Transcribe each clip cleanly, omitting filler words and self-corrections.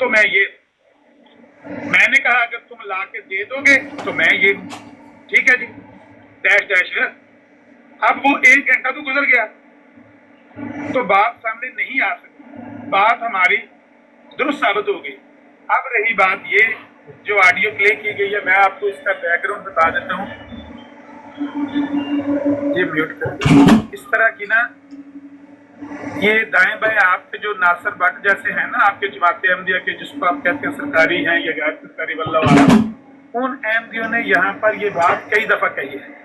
तो मैं ये, मैंने कहा अगर तुम ला के दे दोगे तो मैं ये, ठीक है जी, डैश डैश है। अब वो 1 घंटा तो गुजर गया तो बात सामने नहीं आ सकती, बात हमारी दुरुस्त साबित हो गई। अब रही बात ये जो ऑडियो प्ले की गई है, मैं आपको इसका बैकग्राउंड बता देता हूँ, ये म्यूट कर। इस तरह की ना ये दाएं बाएं आपके जो नासिर भट्ट जैसे हैं ना, आपके जमात अहमदिया के जिसको आप कहते हैं सरकारी हैं या गैर सरकारी वल्ला वाला, उन अहमदियों ने यहाँ पर ये बात कई दफा कही है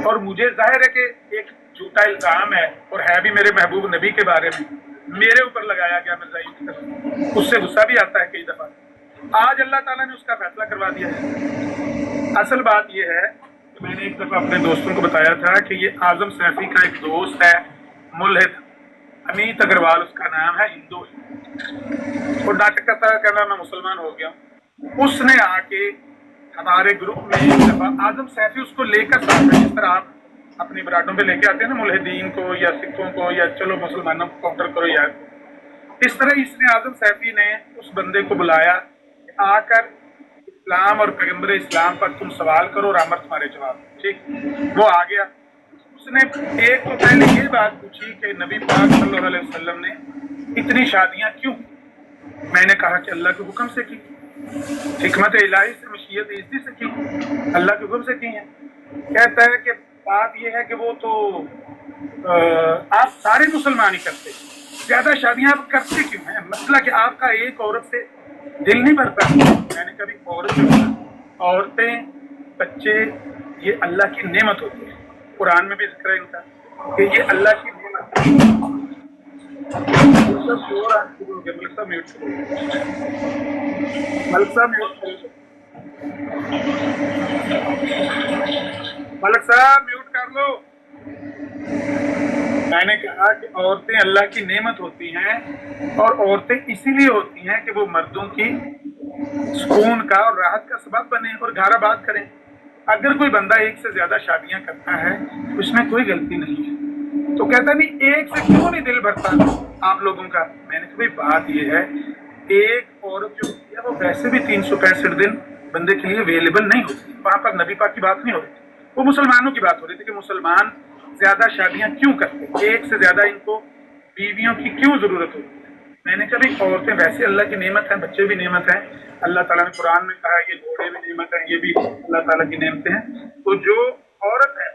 और मुझे जाहिर है कि एक झूठा इल्जाम है और है भी मेरे महबूब नबी के बारे में, मेरे ऊपर लगाया गया मिर्ज़ाई की तरफ, उससे गुस्सा भी आता है कई दफा। आज अल्लाह ताला ने उसका फैसला करवा दिया है। असल बात यह है कि मैंने एक दफा अपने दोस्तों को बताया था कि ये आजम सैफी का एक दोस्त है मुल्हिद, अमित अग्रवाल उसका नाम है, हिंदू है, और नाटक करता कहना मैं मुसलमान हो गया। उसने आके हमारे ग्रुप में एक दफा आजम सैफी उसको लेकर साथ है, जिस तरह आप अपनी बराडों पे लेके आते हैं ना मुल्हिदीन को या सिखों को या चलो मुसलमानों को काउंटर करो यार, इस तरह इसने आजम सैफी ने उस बंदे को बुलाया, आकर इस्लाम और पैगंबर इस्लाम पर तुम सवाल करो और अमर तुम्हारे जवाब। ठीक, वो आ गया। उसने एक तो पहले ये बात पूछी कि नबी पाक सल्लल्लाहु अलैहि वसल्लम ने इतनी शादियां क्यों? मैंने कहा कि अल्लाह के हुक्म से की, हिकमत इलाही से, मशीयत इज़्ज़ी से की, अल्लाह के हुक्म से की है। कहता है कि बात यह है कि वो तो आप सारे मुसलमान ही करते, ज्यादा शादियां आप करते क्यों हैं? मसला कि आपका एक औरत से दिल नहीं भरता। मैंने कभी औरत, औरतें, बच्चे ये अल्लाह की नेमत होती है, कुरान में भी जिक्र है इनका कि ये अल्लाह की नेमत है। मलिक साहब म्यूट कर लो। मैंने कहा कि औरतें अल्लाह की नेमत होती हैं और औरतें इसीलिए होती हैं कि वो मर्दों की सुकून का और राहत का सबब बने और घर आबाद करें। अगर कोई बंदा एक से ज्यादा शादियां करता है उसमें कोई गलती नहीं है, तो कहता नहीं एक से क्यों नहीं दिल भरता आप लोगों का? मैंने कहा भाई बात यह है, एक औरत जो होती है वो वैसे भी 365 दिन बंदे के लिए अवेलेबल नहीं होती। वहां पर नबी पाक की बात नहीं हो रही, वो मुसलमानों की बात हो रही थी कि मुसलमान ज्यादा शादियां क्यों करते, एक से ज्यादा इनको बीवियों की क्यों जरूरत होती है। मैंने कहा भाई औरतें वैसे अल्लाह की नेमत है, बच्चे भी नेमत है, अल्लाह ताला ने कुरान में कहा ये घोड़े भी नेमत है, ये भी अल्लाह ताला की नेमतें हैं। तो जो औरत है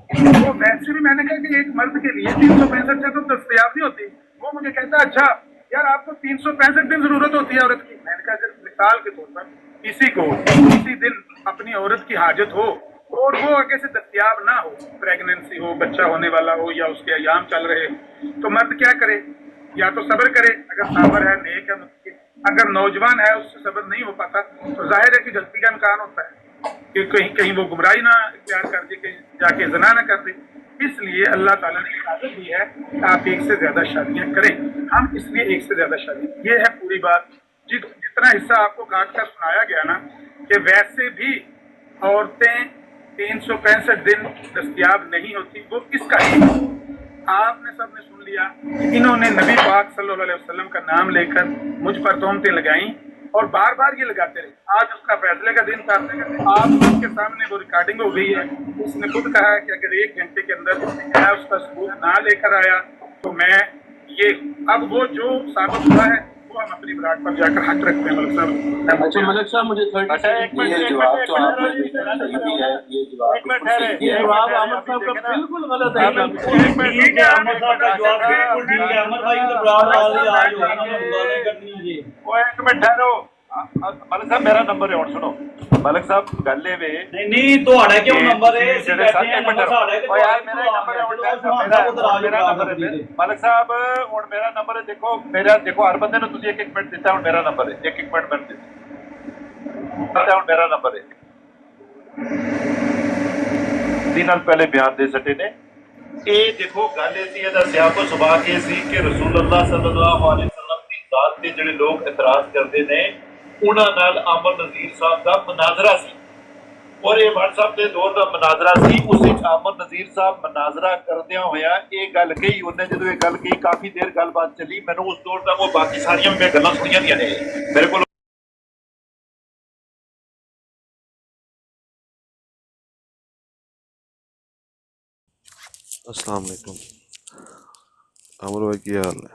वो वैसे भी, मैंने कहा कि एक मर्द के लिए 365 दिन तो दस्तयाब नहीं होती। वो मुझे कहता अच्छा यार आपको 365 दिन जरूरत होती है औरत की। मैंने कहा मिसाल के तौर पर किसी को किसी दिन अपनी औरत की हाजत हो और वो आगे से दस्तयाब ना हो, प्रेगनेंसी हो, बच्चा होने वाला हो या उसके अयाम चल रहे, तो मर्द क्या करे? या तो सब्र करे, अगर साबर है, नेक है, अगर नौजवान है उससे सब्र नहीं हो पाता तो जाहिर है कि गलती का इम्कान होता है कि कहीं कहीं वो गुमराही ना इख्तियार कर दे, कहीं जाके ज़ना ना कर दे। इसलिए अल्लाह ताला ने इजाज़त दी है कि आप एक से ज्यादा शादियां करें। हम इसलिए एक से ज्यादा शादी, ये है पूरी बात। जितना हिस्सा आपको काट कर सुनाया गया ना कि वैसे भी औरतें 365 दिन दस्तयाब नहीं होती, वो इसका आपने सबने सुन लिया। इन्होंने नबी पाक सल्लल्लाहु अलैहि वसल्लम का नाम लेकर मुझ पर तोहमतें लगाई और बार बार ये लगाते रहे। आज उसका फैसले का दिन था, आप सबके सामने वो रिकॉर्डिंग हो गई है। उसने खुद कहा है कि अगर 1 घंटे के अंदर मैं उसका सबूत ना लेकर आया तो मैं ये, अब वो जो साबित हुआ है वो हम अपनी बरात पर जाकर हक रखते हैं। मलिक साहब, अच्छा मलिक साहब मुझे ये जवाब तो आपने ये जवाब अहमद साहब का बिल्कुल गलत है। एक मिनट ठहरो मलिक साहब, मेरा नंबर है और सुनो मलिक साहब गल वे नहीं ਤੁਹਾਡਾ ਕਿਉਂ ਨੰਬਰ ਹੈ? ਅਸੀਂ ਬੈਠੇ ਹਾਂ, ਨੰਬਰ ਸਾਡਾ ਹੈ ਓਏ ਯਾਰ ਮੇਰਾ ਨੰਬਰ है मलिक साहब ਹੁਣ मेरा नंबर है। देखो मेरा देखो हर बंदे ਨੂੰ ਤੁਸੀਂ 1-1 ਮਿੰਟ ਦਿੱਤਾ, ਹੁਣ मेरा नंबर है 1-1 ਮਿੰਟ ਮੈਨੂੰ ਦਿੱਤਾ, ਹੁਣ मेरा नंबर है। दिनों पहले बयान दे सटे ने ये देखो गल ये सियाको सुबाक ये सी कि रसूलुल्लाह सल्लल्लाहु अलैहि वसल्लम की जात ते जिहड़े लोग इतराज करते ने उन्हां नाल अमर नज़ीर साहब का मुनाजरा सी। ਔਰ ਇਹ WhatsApp ਦੇ ਦੌਰ ਦਾ ਮਨਾਜ਼ਰਾ ਸੀ। ਉਸ ਵਿੱਚ ਅਮਰ ਨਜ਼ੀਰ ਸਾਹਿਬ ਮਨਾਜ਼ਰਾ ਕਰਦਿਆਂ ਹੋਇਆ ਇਹ ਗੱਲ ਕਹੀ। ਉਹਨੇ ਜਦੋਂ ਇਹ ਗੱਲ ਕਹੀ ਕਾਫੀ ਦੇਰ ਗੱਲਬਾਤ ਚੱਲੀ। ਮੈਨੂੰ ਉਸ ਦੌਰ ਤੱਕ ਉਹ ਬਾਕੀ ਸਾਰੀਆਂ ਮੈਂ ਗੱਲਾਂ ਸੁਣੀਆਂ ਦੀਆਂ ਨੇ ਮੇਰੇ ਕੋਲ। अस्सलाम वालेकुम अमर भाई की हाल है।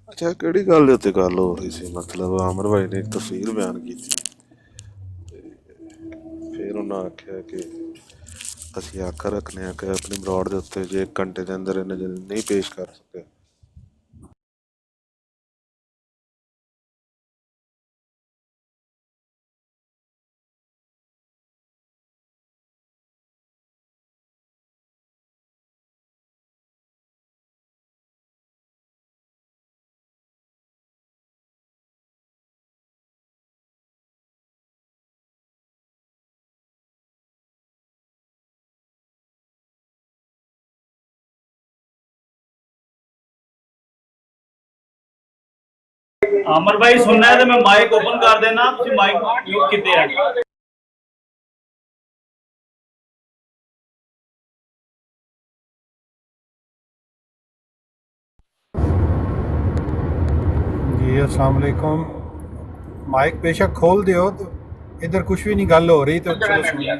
अच्छा ਕਿਹੜੀ ਗੱਲ ਦੇ ਉੱਤੇ ਗੱਲ ਹੋ ਰਹੀ ਸੀ? ਮਤਲਬ ਅਮਰ ਭਾਈ ਨੇ ਇੱਕ ਤਸਵੀਰ ਬਿਆਨ ਕੀਤੀ ਤੇ ਫਿਰ ਉਹਨਾਂ ਆਖਿਆ ਕਿ ਅਸੀਂ ਆਖਰ ਰੱਖਨੇ ਆ ਕਿ ਆਪਣੀ ਬਰੋਡ ਦੇ ਉੱਤੇ ਜੇ 1 ਘੰਟੇ ਦੇ ਅੰਦਰ ਇਹਨਾਂ ਨਹੀਂ ਪੇਸ਼ ਕਰ ਸਕੇ अमर भाई सुनना है तो मैं माइक ओपन कर देना, तुम माइक म्यूट किते है। जी अस्सलाम वालेकुम। माइक बेशक खोल दियो तो इधर कुछ भी नहीं गल हो रही तो चलो सुनिए।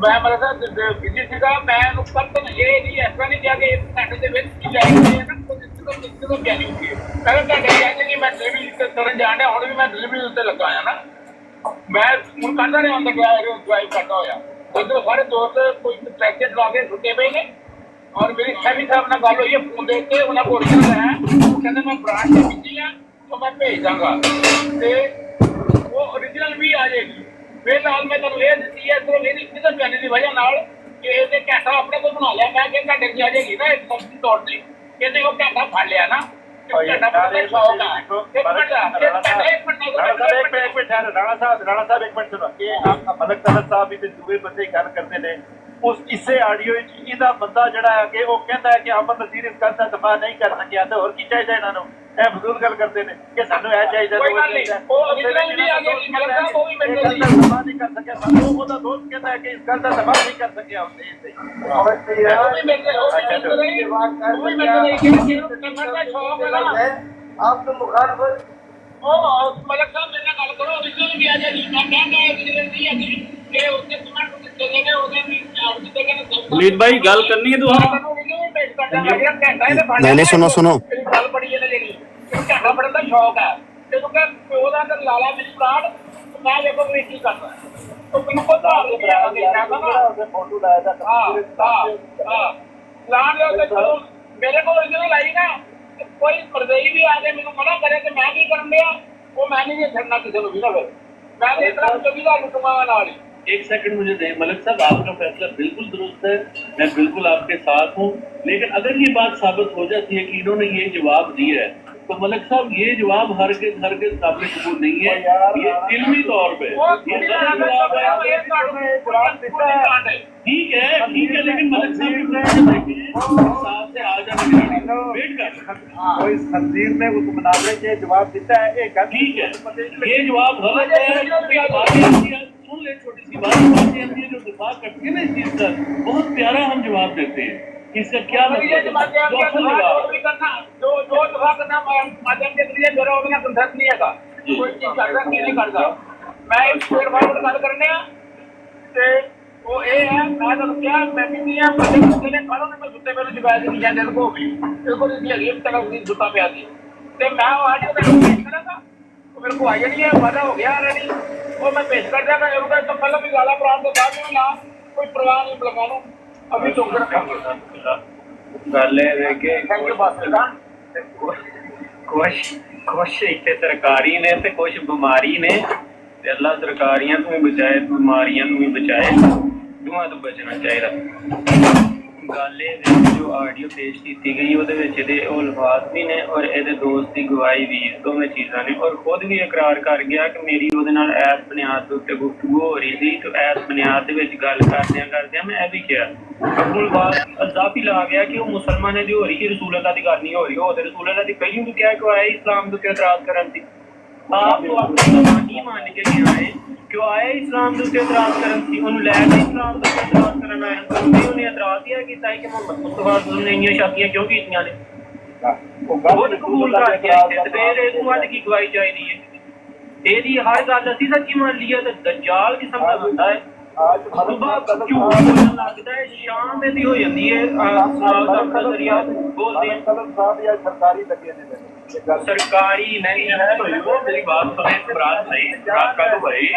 मैं मतलब बिजी सीगा मैं ऊपर तो ये नहीं ऐसा नहीं किया कि 1 घंटे ਦੇ ਵਿੱਚ ਕੀ ਜਾਏਗੀ ਨਾ ਕਿਸੇ ਤੋਂ क्या नहीं होगी। पहले घंटे जाने कि मैं डिलीवरी ਕਰਨ ਜਾਣ ਡਿਆ, ਹੁਣ ਵੀ ਮੈਂ डिलीवरी ਉੱਤੇ ਲੱਗਾ ਆ ਨਾ। ਮੈਂ ਹੁਣ ਕਰਦਾ ਰਿਹਾ ਹੁੰਦਾ ਗਿਆ ਡਰਾਈਵ ਕਰਦਾ ਹੋਇਆ ਉਧਰ ਸਾਰੇ ਦੋਸਤ ਕੋਈ ਟਰੈਕਟਰ ਚਲਾ ਕੇ ਸੁੱਤੇ ਪਏ ਨੇ। ਔਰ ਮੇਰੀ ਸੈਵੀ ਸਾਹਿਬ ਨਾਲ ਗੱਲ ਹੋਈ ਹੈ ਫੋਨ ਦੇ ਉੱਤੇ, ਉਹਨਾਂ ਕੋਲ ਓਰੀਜਨਲ ਹੈ। ਉਹ ਕਹਿੰਦੇ ਮੈਂ ਬ੍ਰਾਂਚ ਤੇ ਬਿਜੀ ਆ तो मैं भेज ਦਾਂਗਾ ਤੇ ਉਹ ਓਰੀਜਨਲ ਵੀ ਆ ਜਾਏਗੀ। ਫਿਲਹਾਲ ਮੈਂ ਤੁਹਾਨੂੰ ਇਹ ਦਿੱਤੀ ਹੈ ਸਿਰਫ ਇਹਦੀ ਕਿਸਮ ਕਰਨੇ ਦੀ ਵਜ੍ਹਾ ਨਾਲ ਕਿ ਇਹਦੇ ਘੰਟਾ ਆਪਣੇ ਕੋਲ ਬਣਾ ਲਿਆ। ਮੈਂ ਕਿਹਾ ਘੰਟੇ ਦੀ ਆ ਜਾਏਗੀ ਨਾ ਇੱਕ ਸਬਜ਼ੀ ਤੌਰ ਤੇ ਕਹਿੰਦੇ ਉਹ ਘੰਟਾ ਫੜ ਲਿਆ ਨਾ ਰਾਣਾ ਸਾਹਿਬ ਇੱਕ ਮਿੰਟ ਸੁਣੋ। ਇਹ ਮਲਕ ਤਲਤ ਸਾਹਿਬ ਵੀ ਦੂਏ ਬੰਦੇ ਗੱਲ ਕਰਦੇ ਨੇ ਉਸ ਇਸੇ ਆਡੀਓ ਵਿੱਚ ਇਹਦਾ ਬੰਦਾ ਜਿਹੜਾ ਹੈ ਕਿ ਉਹ ਕਹਿੰਦਾ ਹੈ ਕਿ ਅਮਰ ਨਜ਼ੀਰ ਇਸ ਗੱਲ ਦਾ ਦਫਾ ਨਹੀਂ ਕਰ ਸਕਿਆ ਤੇ ਹੋਰ ਕੀ ਚਾਹੀਦਾ ਇਹਨਾਂ ਨੂੰ। ਇਹ ਫਜ਼ੂਲ ਗੱਲ ਕਰਦੇ ਨੇ ਕਿ ਸਾਨੂੰ ਇਹ ਚਾਹੀਦਾ ਉਹ ਚਾਹੀਦਾ। ਉਹ ਦਫਾ ਨਹੀਂ ਕਰ ਸਕਿਆ ਸਾਨੂੰ ਉਹਦਾ ਦੋਸਤ ਕਹਿੰਦਾ ਹੈ ਕਿ ਇਸ ਗੱਲ ਦਾ ਦਫਾ ਨਹੀਂ ਕਰ ਸਕਿਆ ਉਹਨੇ। आप तो मुखालफत ਮਲਕ ਸਾਹਿਬ ਮੇਰੇ ਨਾਲ ਗੱਲ ਕਰੋ। ਓਰੀਜਨਲ ਵੀ ਆ ਜਾਏਗੀ। ਮੈਂ ਕਹਿੰਦਾ ਓਰੀਜਨਲ ਨਹੀਂ ਹੈਗੀ ਕਿ ਉੱਤੇ ਕਮੈਂਟ ਦਿੱਤੇ ਗਏ ਨੇ ਉਹਦੇ ਵੀ ਦਿੱਤੇ ਗਏ ਨੇ। वलीद भाई गल करनी है तू नहीं सुनो सुनो ਗੱਲ ਬੜੀ ਹੈ ਜਿਹੜੀ ਘੰਟਾ ਪੜਨ ਦਾ ਸ਼ੌਕ ਹੈ ਤੇ ਤੂੰ ਕਹ ਪਿਓ ਦਾ ਅੰਦਰ ਲਾਲਾ ਮੇਰੀ ਪ੍ਰਾਣ ਮੈਂ ਦੇਖੋ ਵੀ ਕੀ ਕਰਦਾ ਉਹ ਬਿਲਕੁਲ ਧਾਰ ਦੇ ਪਿਆ ਉਹਦੇ ਫੋਟੋ ਲਾਇਆ ਦਾ ਹਾਂ ਲਾਣ ਦੇ ਉੱਤੇ ਚਲੋ ਮੇਰੇ ਕੋਲ ਓਰੀਜਨਲ ਆਈ ਨਾ ਕੋਈ ਪਰਦੇਈ ਵੀ ਆ ਕੇ ਮੈਨੂੰ ਮਨਾ ਕਰੇ ਤੇ ਮੈਂ ਕੀ ਕਰਨ ਦਿਆ ਉਹ ਮੈਂ ਨਹੀਂ ਛੱਡਣਾ ਕਿਸੇ ਨੂੰ ਵੀ ਨਾ ਫਿਰ ਮੈਂ ਇਸ ਤਰ੍ਹਾਂ ਚੌਕੀਦਾਰ ਲੁਕਮਾਵਾ ਨਾਲ ही। एक सेकंड मुझे दें मलिक साहब, आपका फैसला बिल्कुल दुरुस्त है, मैं बिल्कुल आपके साथ हूँ। लेकिन अगर ये बात साबित हो जाती है कि इन्होंने ये जवाब दिया है तो मलिक साहब ये जवाब हरगिज़ काबिल कबूल नहीं है। ये इल्मी तौर पे ये गलत जवाब है। ठीक है लेकिन मलिक साहब साथ से आ जाना वेट कर कोई खंजीर ने उस मुनाजरे के जवाब देता है। एक ठीक है ये जवाब गलत है। सुन ले छोटी सी बात, बातें हम ये जो दिफा करते हैं ना इस चीज का बहुत प्यारा हम जवाब देते हैं। इसका क्या मतलब है जो दफा करना माध्यम के जरिए मेरा उतना कंसेप्ट नहीं है कोई चीज करता नहीं करता मैं स्ट्रेट फॉरवर्ड गल करने ते वो ये है मैं तो क्या मैं भी नहीं है बच्चे ने खाना में सुते मेरे जगह से नहीं जाने को भी बिल्कुल इसलिए अगली तरफ नहीं सुता पे आती ते मैं आज तो करूंगा मेरे को आई नहीं है वादा हो गया रेडी वो मैं पेश कर दिया था तो पहले भी गाला प्राण के बाद में ना कोई परवाह नहीं लगा लो अभी तो रखेंगे गल है कि थैंक यू बस कुछ इतने सरकारी ने ते कुछ बीमारी ने ते अल्लाह सरकारियां तो भी बचाए बीमारियां तो भी बचाए दुआ तो बचना चाहिए। ਗੱਲ ਇਹ ਵਿੱਚ ਜੋ ਆਡੀਓ ਪੇਸ਼ ਕੀਤੀ ਗਈ ਉਹਦੇ ਵਿੱਚ ਇਹਦੇ ਉਹ ਅਲਫਾਜ਼ ਵੀ ਨੇ ਔਰ ਇਹਦੇ ਦੋਸਤ ਦੀ ਗਵਾਹੀ ਵੀ, ਦੋਵੇਂ ਚੀਜ਼ਾਂ ਨੇ। ਔਰ ਖੁਦ ਵੀ ਇਕਰਾਰ ਕਰ ਗਿਆ ਕਿ ਮੇਰੀ ਉਹਦੇ ਨਾਲ ਐਸ ਬੁਨਿਆਦ ਦੇ ਉੱਤੇ ਗੁਫ਼ਤਗੂ ਹੋ ਰਹੀ ਸੀ, ਤੇ ਐਸ ਬੁਨਿਆਦ ਦੇ ਵਿੱਚ ਗੱਲ ਕਰਦਿਆਂ ਮੈਂ ਇਹ ਵੀ ਕਿਹਾ। ਅਬਦੁਲ ਬਾਸ ਅਜ਼ਾਫੀ ਲਾ ਗਿਆ ਕਿ ਉਹ ਮੁਸਲਮਾਨਾਂ ਦੀ ਹੋ ਰਹੀ ਕਿ ਰਸੂਲ ਅੱਲਾਹ ਦੀ ਗੱਲ ਨਹੀਂ ਹੋ ਰਹੀ। ਉਹ ਤੇ ਰਸੂਲ ਅੱਲਾਹ ਦੀ ਪਹਿਲੀ ਨੂੰ ਕਿਹਾ ਕਿ ਆਇਆ ਇਸਲਾਮ ਦੇ ਉੱਤੇ ਇਤਰਾਜ਼ ਕਰਨ ਸੀ। ਆਪ ਤੋਂ ਆਪਣੀ ਜ਼ਬਾਨੀ ਮੰਨ ਕੇ ਗਿਆ ਹੈ ਕਿ ਉਹ ਆਇਆ ਇਸਲਾਮ ਦੇ ਉੱਤੇ ਇਤਰਾਜ਼ ਕਰਨ ਸੀ, ਉਹਨੂੰ ਲੈ ਕੇ ਇਸਲਾਮ ਦੇ ਉੱਤੇ ਇਤਰਾਜ਼ ਕਰਨ ਆਇਆ। ਉਹਨੇ ਇਤਰਾਜ਼ ਇਹ ਕੀਤਾ ਹੈ ਕਿ ਮੁਹੰਮਦ ਮੁਸਤਫਾ ਨੇ ਇੰਨੀਆਂ ਸ਼ਾਦੀਆਂ ਕਿਉਂ ਕੀਤੀਆਂ ਨੇ, ਉਹ ਕਬੂਲ ਕਰ ਗਿਆ। ਤੇ ਫਿਰ ਇਹ ਤੋਂ ਵੱਧ ਕੀ ਗਵਾਹੀ ਚਾਹੀਦੀ ਹੈ? ਇਹਦੀ ਹਰ ਗੱਲ ਅਸੀਂ ਸੱਚੀ ਮੰਨ ਲਈਏ ਤੇ ਦਜਾਲ ਕਿਸਮ ਦਾ ਬੰਦਾ ਹੈ। ਸੁਬਾਹ ਝੂਠ ਬੋਲਣ ਲੱਗਦਾ ਹੈ, ਸ਼ਾਮ ਇਹਦੀ ਹੋ ਜਾਂਦੀ ਹੈ ਨਜ਼ਰੀਆ ਬੋਲਦੇ हैं ਸਰਕਾਰੀ ਲੱਗੇ ਨੇ सरकारी नहीं है। तो वो मेरी बात सुने, मुराद नहीं, मुराद का तो भाई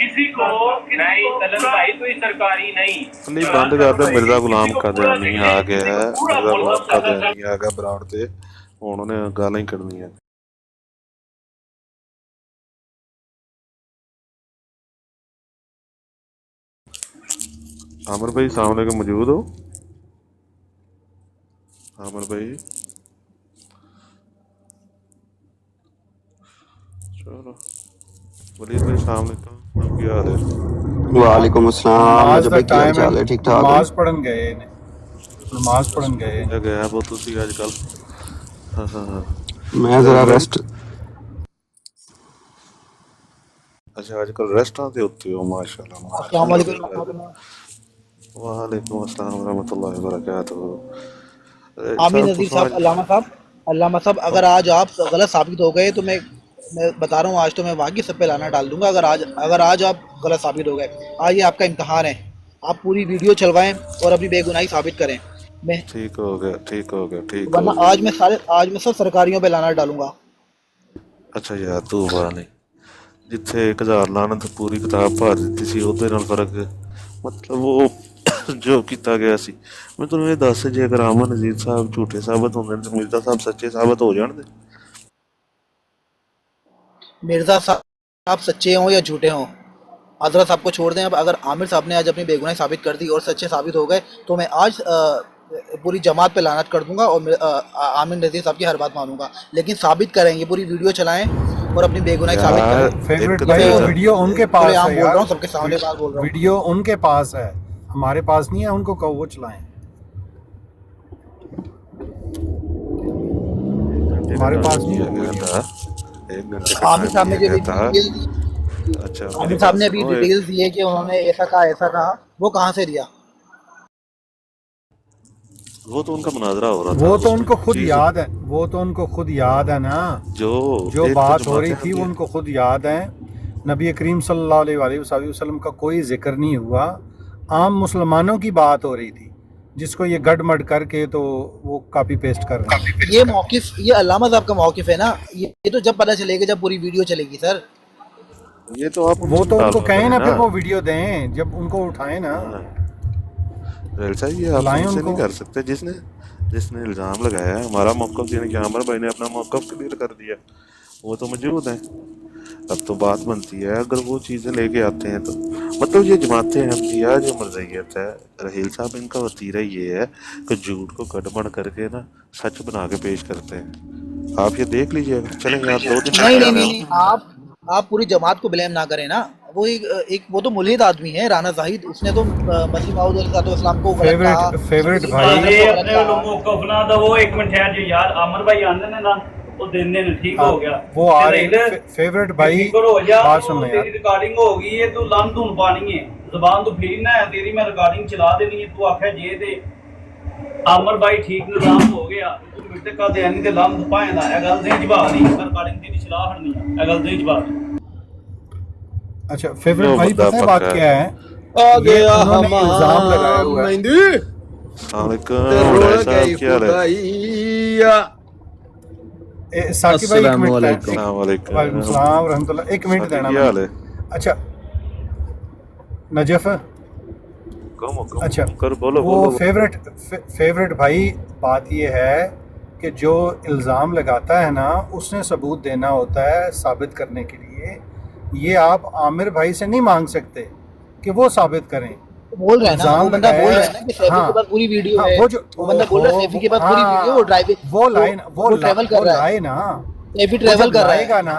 किसी को नहीं तलब भाई कोई सरकारी नहीं। ਨਹੀਂ ਬੰਦ ਕਰ ਦੇ, ਮਿਰਜ਼ਾ ਗੁਲਾਮ ਕਾਦੀਆਨੀ ਆ ਗਿਆ ਹੈ, ਮਿਰਜ਼ਾ ਗੁਲਾਮ ਕਾਦੀਆਨੀ ਆ ਗਿਆ ਬਰਾੜ ਤੇ, ਹੁਣ ਉਹਨੇ ਗਾਲਾਂ ਹੀ ਕੱਢਣੀਆਂ। आमिर भाई अस्सलाम वालेकुम, मौजूद हो आमिर भाई? चलो वलीद भाई अस्सलाम वालेकुम, क्या हाल है? वालेकुम अस्सलाम। नमाज भाई का क्या टाइम हाल है? ठीक ठाक नमाज पढ़न गए ने, नमाज पढ़न गए। गया वो तुसी आजकल? हाँ हाँ हाँ, मैं जरा रेस्ट। अच्छा आजकल रेस्टोरेंट ते होते हो, माशाल्लाह। अस्सलाम वालेकुम। वालेकुम अस्सलाम रहमतुल्लाहि व बरकातहू। आमिर नज़ीर साहब, अल्लामा साहब, अगर आज आप गलत साबित हो गए तो मैं बता रहा हूँ, आज तो मैं वहाँ की सब पे लाना डाल दूंगा। अगर आज आप गलत साबित हो गए, आज ये आपका इम्तहान है। आप पूरी वीडियो चलवाएं और अपनी बेगुनाही साबित करें। मैं ठीक हो गया, ठीक हो गया, ठीक हो वरना गया। आज मैं सब सरकारियों पे लाना डालूंगा। ਅੱਛਾ ਯਾਰ ਤੂੰ ਬੜਾ ਨਹੀਂ, ਜਿੱਥੇ 1000 ਲਾਣਾ ਤੇ ਪੂਰੀ ਕਿਤਾਬ ਭਰ ਦਿੱਤੀ ਸੀ, ਉਹਦੇ ਨਾਲ ਫਰਕ ਮਤਲਬ ਉਹ ਜੋ ਕੀਤਾ ਗਿਆ ਸੀ। ਮੈਂ ਤੁਹਾਨੂੰ ਇਹ ਦੱਸ, ਜੇ ਅਗਰ ਆਮਰ ਨਜ਼ੀਰ ਸਾਹਿਬ ਝੂਠੇ ਸਾਬਤ ਹੁੰਦੇ ਨੇ ਤੇ ਮਿਰਜ਼ਾ ਸਾਹਿਬ ਸੱਚੇ ਸਾਬਤ ਹੋ ਜਾਣਗੇ। मिर्ज़ा साहब सच्चे हों या झूठे हों, हज़रत साहब को छोड़ दें। अब अगर आमिर साहब ने आज अपनी बेगुनाही साबित कर दी और सच्चे साबित हो गए तो मैं आज पूरी जमात पे लानत कर दूंगा और आमिर नज़ीर साहब की हर बात मानूंगा। लेकिन साबित करें, ये पूरी वीडियो चलाएं और अपनी बेगुनाही साबित करें। फेवरेट भाई वो वीडियो उनके पास है बोल रहा यार, हूँ, सबके सामने बात बोल रहा हूँ। वीडियो उनके पास है, हमारे पास नहीं है। उनको कहो वो चलाएं, हमारे पास नहीं है। एक घंटे आमिर साहब ने जो था। डिटेल दी, अच्छा आमिर साहब ने अभी डिटेल्स दिए कि उन्होंने ऐसा कहा, वो कहाँ से दिया? वो तो उनका मुनाजरा हो रहा था, वो तो उनको खुद चीज़- याद है, वो तो उनको खुद याद है ना, जो एक बात तो हो रही जमातें थी वो होती उनको खुद याद है। नबी करीम सल्लल्लाहु अलैहि वसल्लम का कोई जिक्र नहीं हुआ, आम मुसलमानों की बात हो रही थी, जिसको ये गड़मड़ करके तो वो कॉपी पेस्ट कर रहे हैं। ये मौकिफ, ये अल्लामा साहब का मौकिफ है ना, ये तो जब पता चलेगा जब पूरी वीडियो चलेगी सर। हैं। ये तो आप वो तो उनको कहें ना, ना फिर वो वीडियो दें, जब उनको उठाएं ना। रेलसा ये आप लाएं हमसे उनको। नहीं कर सकते। जिसने इल्ज़ाम लगाया है, हमारा मौक़िफ़ यानी कि आमिर भाई ने अपना मौक़िफ़ क्लियर कर दिया, वो तो मौजूद हैं। अब तो बात बनती है, अगर वो चीज़ें लेके आते हैं तो मतलब ये जमातें अहमदिया जो मरज़ियत है, रहील साहब इनका वतीरा ये है कि झूठ को गड़बड़ करके ना सच बना के पेश करते हैं। आप ये देख लीजिएगा, चलेंगे आप 2 दिन नहीं, आप पूरी जमात को ब्लेम ना करें ना। वो एक वो तो मुल्हिद आदमी है, राना जाहिद, उसने तो मसीह माऊद अलैहिस्सलाम को गलत कहा। फेवरेट भाई अपने मौक़िफ़ ना तो वो एक मिनट ठहर जो यार, आमिर भाई आने ने ना वो देने ने ठीक हो गया, वो आ रहे फेवरेट भाई बात सुन ले यार। तेरी रिकॉर्डिंग हो गई है, तू लन धुन पानी है, ज़बान तो फिरी ना है तेरी, मैं रिकॉर्डिंग चला देनी है। तू आखे जे दे आमिर भाई ठीक निजाम हो गया, तू मिलते का दे नहीं ते लन तो पाए ना, ए गल नहीं जवाब नहीं, रिकॉर्डिंग तेरी चला हटनी है, ए गल नहीं जवाब। अच्छा फेवरेट भाई पता है बात क्या है? आ गया उन्होंने इल्जाम लगाया हुआ है। साकिब भाई एक मिनट, वालेकुम सलाम रहमतुल्लाह, एक मिनट देना क्या हाल है? अच्छा नजफ, अच्छा कर बोलो वो बोलो। फेवरेट भाई बात ये है कि जो इल्ज़ाम लगाता है ना, उसने सबूत देना होता है साबित करने के लिए। ये आप आमिर भाई से नहीं मांग सकते कि वो साबित करें, बोल रहा है ना, वो बंदा बोल रहा है ना कि सैफी के पास पूरी वीडियो है, वो बंदा बोल रहा है सैफी के पास पूरी वीडियो, वो ड्राइविंग वो लाइन वो ट्रैवल कर रहा है, लाए ना, सैफी ट्रैवल कर रहा है लाएगा ना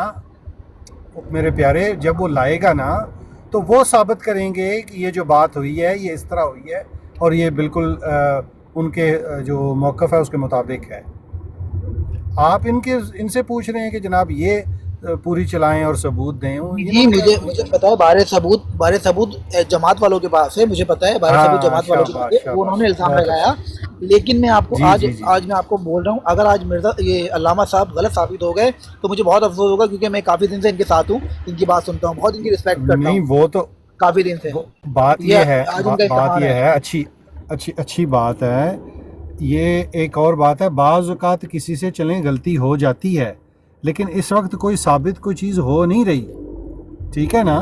मेरे प्यारे, जब वो लाएगा ना तो वो साबित करेंगे कि ये जो बात हुई है ये इस तरह हुई है और ये बिल्कुल उनके जो मौक़िफ़ है उसके मुताबिक है। आप इनसे पूछ रहे हैं कि जनाब ये पूरी चलाएं और सबूत दें। जी मुझे पता है, बारे सबूत जमात वालों के पास है, मुझे पता है बारे सबूत जमात वालों के पास है, वो उन्होंने इल्ज़ाम लगाया। लेकिन मैं आपको आज मैं आपको बोल रहा हूँ, अगर आज मिर्ज़ा ये अल्लामा साहब गलत साबित हो गए तो मुझे बहुत अफसोस होगा, क्योंकि मैं काफ़ी दिन से इनके साथ हूँ, इनकी बात सुनता हूँ, बहुत इनकी रिस्पेक्ट करता हूँ। नहीं वो तो काफ़ी दिन से बात ये है, अच्छी बात है। ये एक और बात है, बाज़ औक़ात किसी से चलें गलती हो जाती है, लेकिन इस वक्त कोई साबित कोई चीज़ हो नहीं रही, ठीक है ना।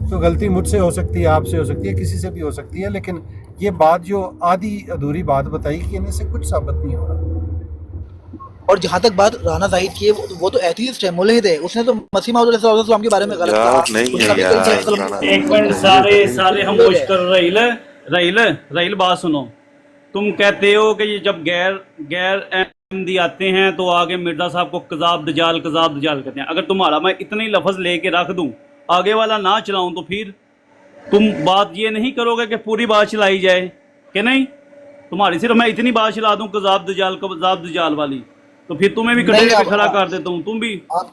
तो गलती मुझसे हो सकती है, आपसे हो सकती है, किसी से भी हो सकती है, लेकिन ये बात जो आधी अधूरी बात बताई कि इनसे कुछ साबित नहीं हो रहा। और जहाँ तक बात राना जाहिद की है, वो तो एथीस्ट है, मुल्हिद है, उसने तो मसीह मौऊद अलैहिस्सलाम के बारे में गलत कहा। एक मिनट, सारे हम खुश कर रहील बात सुनो। तुम कहते हो कि ये जब गैर अहमदी आते हैं तो आगे मिर्जा साहब को कज़ाब दजाल कहते हैं। अगर तुम्हारा मैं इतने ही लफ्ज़ लेके रख दूं, आगे वाला ना चलाऊं, तो फिर तुम बात ये नहीं करोगे कि पूरी बात चलाई जाए कि नहीं? तुम्हारी सिर्फ मैं इतनी बात चला दूं कज़ाब दजाल वाली, तो फिर तुम्हें भी कटोरे पे खड़ा कर देता हूँ। तुम भी आप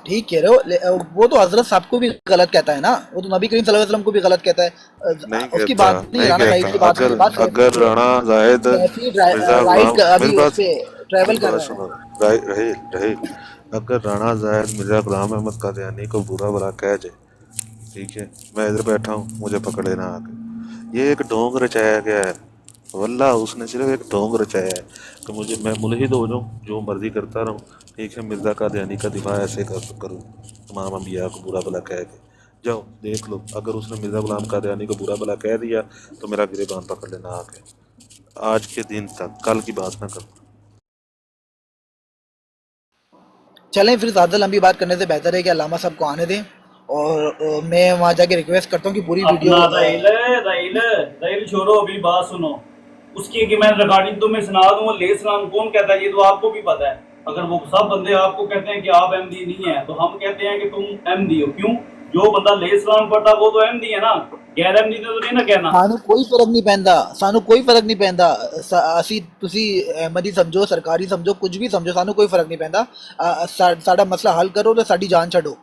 ठीक कह रहे हो। वो तो हजरत साहब को भी गलत कहता है ना, वो तो नबी करीम सल्लल्लाहु अलैहि वसल्लम को भी गलत कहता है। उसकी बात नहीं, राना जाहिद की बात अगर राना जाहिद ट्रैवल कर रहा है, अगर राना जाहिद मिर्जा गुलाम अहमद कादियानी को बुरा भला कह जाए, ठीक है, मैं इधर बैठा हूँ, मुझे पकड़ लेना आके, ये एक ढोंग रचाया गया है। वल्लाह उसने सिर्फ एक ढोंग रचाया है कि मैं मुल्हिद हो जाऊँ, जो मर्जी करता रहूँ, ठीक है, मिर्ज़ा कादियानी का दिफा ऐसे करूँ, तमाम अंबिया को बुरा भला कह के जाओ देख लो। अगर उसने मिर्ज़ा गुलाम कादियानी को बुरा भला कह दिया तो मेरा गिरेबान पकड़ लेना आके, आज के दिन तक, कल की बात ना करो। चलें फिर, ज़्यादा लंबी बात करने से बेहतर है कि अल्लामा साहब को आने दें, और मैं वहाँ जाके रिक्वेस्ट करता हूँ कि पूरी वीडियो रहील छोड़ो, अभी बात सुनो उसकी कि मैं रिकॉर्डिंग तुम्हें सुना दूँ। वो लेस्लाम कौन कहता है, ये तो आपको भी पता है। अगर वो सब बंदे आपको कहते हैं कि आप अहमदी नहीं है, तो हम कहते हैं कि तुम अहमदी हो। क्यों? जो बंदा लेस्लाम पढ़ता वो तो अहमदी है ना, गैर अहमदी तो नहीं ना कहना। सानू कोई फर्क नहीं पैंदा, असी तुसी अहमदी समझो, सरकारी समझो, कुछ भी समझो, सानू कोई फर्क नहीं पैंदा। साडा मसला हल करो तो साडी जान छड्डो।